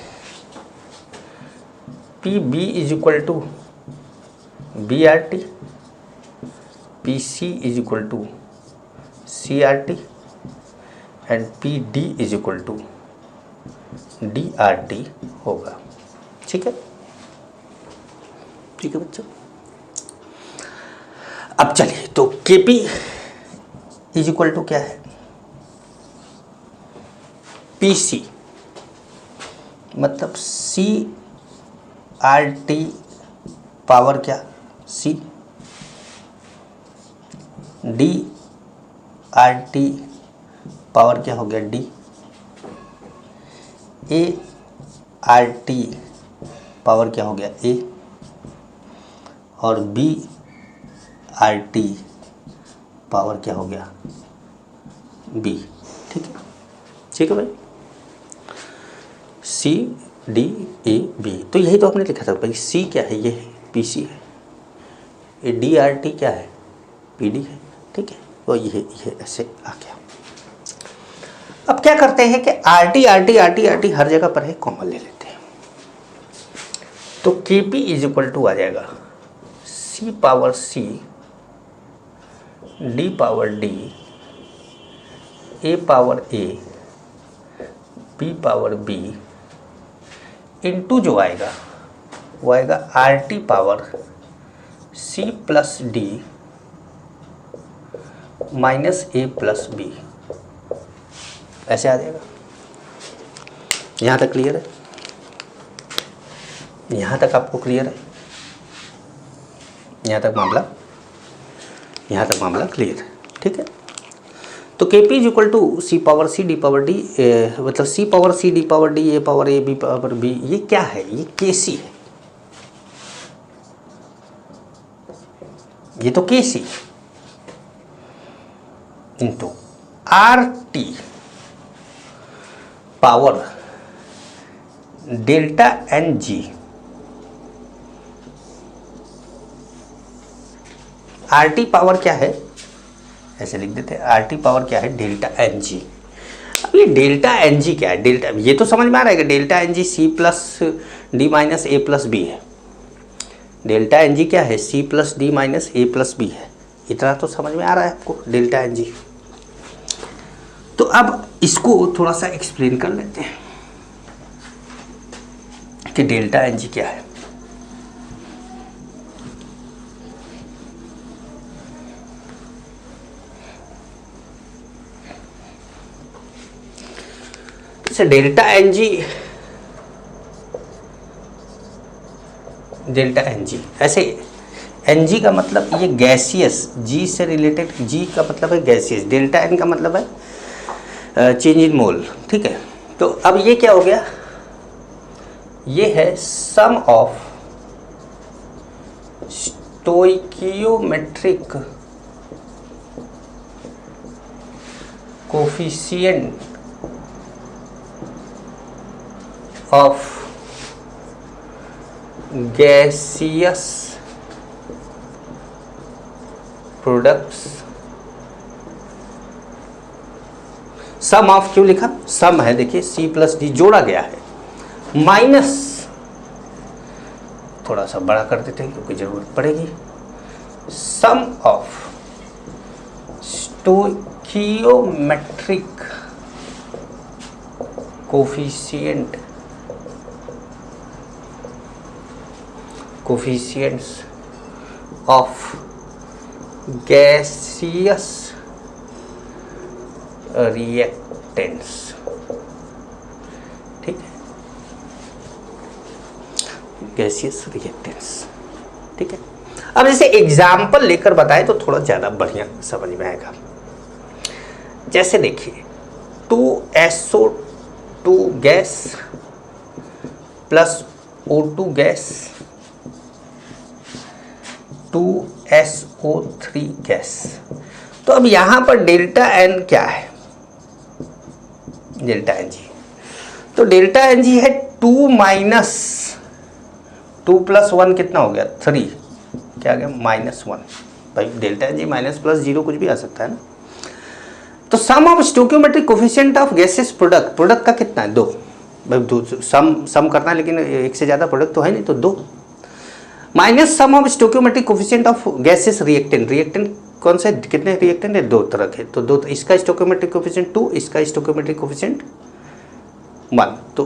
P B is equal to B R T, P C is equal to C R T, and P D is equal to D R T होगा। ठीक है, ठीक है बच्चों। अब चलिए, तो K P is equal to क्या है, पी सी, मतलब सी आर टी पावर क्या, सी, डी आर टी पावर क्या हो गया, डी, ए आर टी पावर क्या हो गया ए, और बी आर टी पावर क्या हो गया बी। ठीक है, ठीक है भाई, सी डी ए बी। तो यही तो हमने लिखा था भाई, सी क्या है, ये पी सी है, ये डी आर टी क्या है, पी डी है। ठीक है, तो ये ऐसे आ गया। अब क्या करते हैं कि R T R T R T R T हर जगह पर है, कॉमन ले लेते हैं। तो K P is equal to आ जाएगा C power C D power D A power A B power B into जो आएगा वो आएगा R T power C plus D minus A plus B, ऐसे आ जाएगा। यहाँ तक क्लियर है? यहाँ तक आपको क्लियर है? यहाँ तक मामला क्लियर है। ठीक है, तो K P is equal to C power C D power D, मतलब C power C D power D A power A B power B. ये क्या है, ये के सी है, ये तो K C into R T power delta N G. R T power क्या है, ऐसे लिख देते हैं, आर टी पावर क्या है डेल्टा एन जी। अब ये डेल्टा एन जी क्या है, डेल्टा, ये तो समझ में आ रहा है कि delta N G C plus D minus A plus B है। डेल्टा एन जी क्या है, C plus D minus A plus B है। इतना तो समझ में आ रहा है आपको, डेल्टा एन जी। तो अब इसको थोड़ा सा एक्सप्लेन कर लेते हैं कि डेल्टा एन जी क्या है। डेल्टा एन जी ऐसे, एन जी का मतलब ये गैसियस, जी से रिलेटेड, जी का मतलब है गैसियस, डेल्टा एन का मतलब है चेंज इन मोल। ठीक है, तो अब ये क्या हो गया, ये है sum of stoichiometric coefficient of gaseous products. Sum of क्यों लिखा, सम है, देखिए सी प्लस डी जोड़ा गया है, माइनस, थोड़ा सा बड़ा कर देते हैं क्योंकि जरूरत पड़ेगी, sum of stoichiometric coefficients of gaseous reactants. ठीक है, गैसियस रिएक्टेंट्स। ठीक है, अब जैसे एग्जाम्पल लेकर बताए तो थोड़ा ज़्यादा बढ़िया समझ में आएगा। जैसे देखिए 2SO2 gas plus O2 gas 2SO3 gas. तो अब यहाँ पर डेल्टा एन क्या है, डेल्टा एन जी, तो डेल्टा एन जी है 2 माइनस 2 प्लस 1 कितना हो गया 3, क्या आ गया -1। भाई delta N g minus plus 0 कुछ भी आ सकता है ना। तो sum of stoichiometric coefficient of gases product, product का कितना है 2, भाई सम करना है लेकिन एक से ज़्यादा प्रोडक्ट तो है नहीं, तो 2 minus sum of stoichiometric coefficient of gases reactant. Reactant कौन सा, कितने रिएक्टेंट है, 2 तरह के, तो 2, इसका स्टोइकियोमेट्रिक कोफिशिएंट 2, इसका स्टोइकियोमेट्रिक कोफिशिएंट 1, तो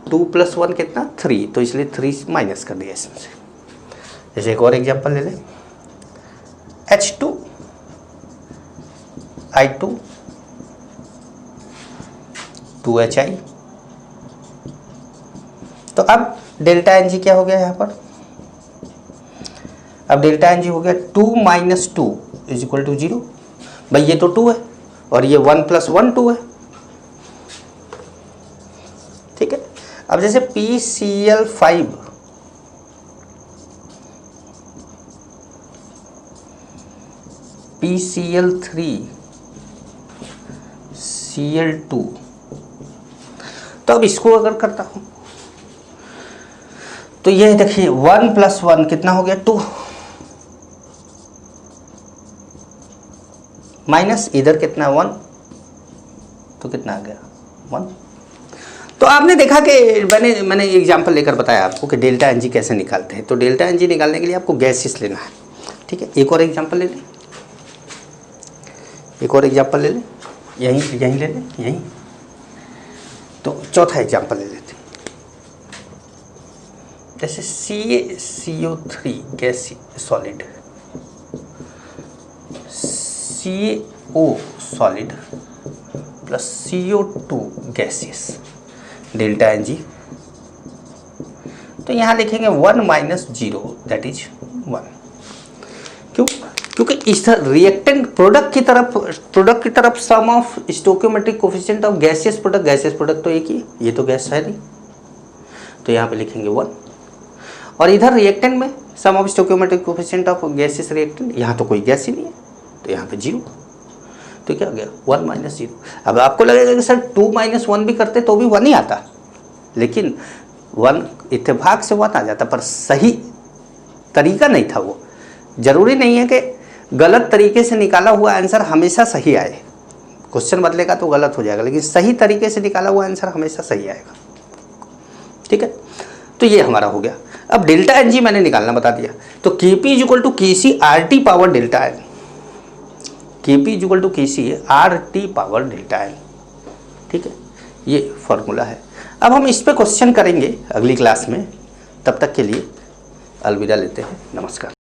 2 प्लस 1 कितना 3, तो इसलिए 3 माइनस कर दिया इसमें से। जैसे एक और एग्जांपल ले लें, H2I2 2HI। तो अब डेल्टा एन जी क्या हो गया यहाँ पर, अब डेल्टा एन जी हो गया 2 माइनस 2 इज इक्वल टू 0। भाई ये तो 2 है और ये 1 प्लस 1 2 है। ठीक है, अब जैसे PCl5 PCl3 Cl2, तो अब इसको अगर करता हूं तो ये देखिए 1 + 1 कितना हो गया 2, माइनस इधर कितना 1, तो कितना आ गया 1। तो आपने देखा कि मैंने एग्जांपल लेकर बताया आपको कि डेल्टा एनजी कैसे निकालते हैं। तो डेल्टा एनजी निकालने के लिए आपको गैसेस लेना है, ठीक है। एक और एग्जांपल ले लें, एक और एग्जांपल ले लें, यहीं ले लें, यहीं। तो चौथा एग्जांपल ले लेते हैं, जैसे CaCO3 gas solid, CO solid plus CO2 gases, delta N G. तो यहाँ लिखेंगे 1 - 0 दैट इज 1। क्यों? क्योंकि इस रिएक्टेंट प्रोडक्ट की तरफ sum of stoichiometric coefficient of gaseous product तो एक ही, ये तो गैस है नहीं, तो यहाँ पे लिखेंगे 1। और इधर रिएक्टेंट में sum of stoichiometric coefficient of gaseous reactant, यहाँ तो कोई गैस ही नहीं है, तो यहाँ पे 0। तो क्या हो गया 1 - 0। अब आपको लगेगा कि सर 2 - 1 भी करते तो भी 1 ही आता, लेकिन 1 इत्तेफाक से 1 आ जाता, पर सही तरीका नहीं था वो। जरूरी नहीं है कि गलत तरीके से निकाला हुआ आंसर हमेशा सही आए, क्वेश्चन बदलेगा तो गलत हो जाएगा, लेकिन सही तरीके से निकाला हुआ आंसर हमेशा सही आएगा, ठीक है। तो ये हमारा हो गया। अब डेल्टा एनजी मैंने निकालना बता दिया, तो Kp = Kc RT power delta N, Kp = Kc RT power delta N, ठीक है, ये फॉर्मूला है। अब हम इस पे क्वेश्चन करेंगे अगली क्लास में, तब तक के लिए अलविदा लेते हैं, नमस्कार।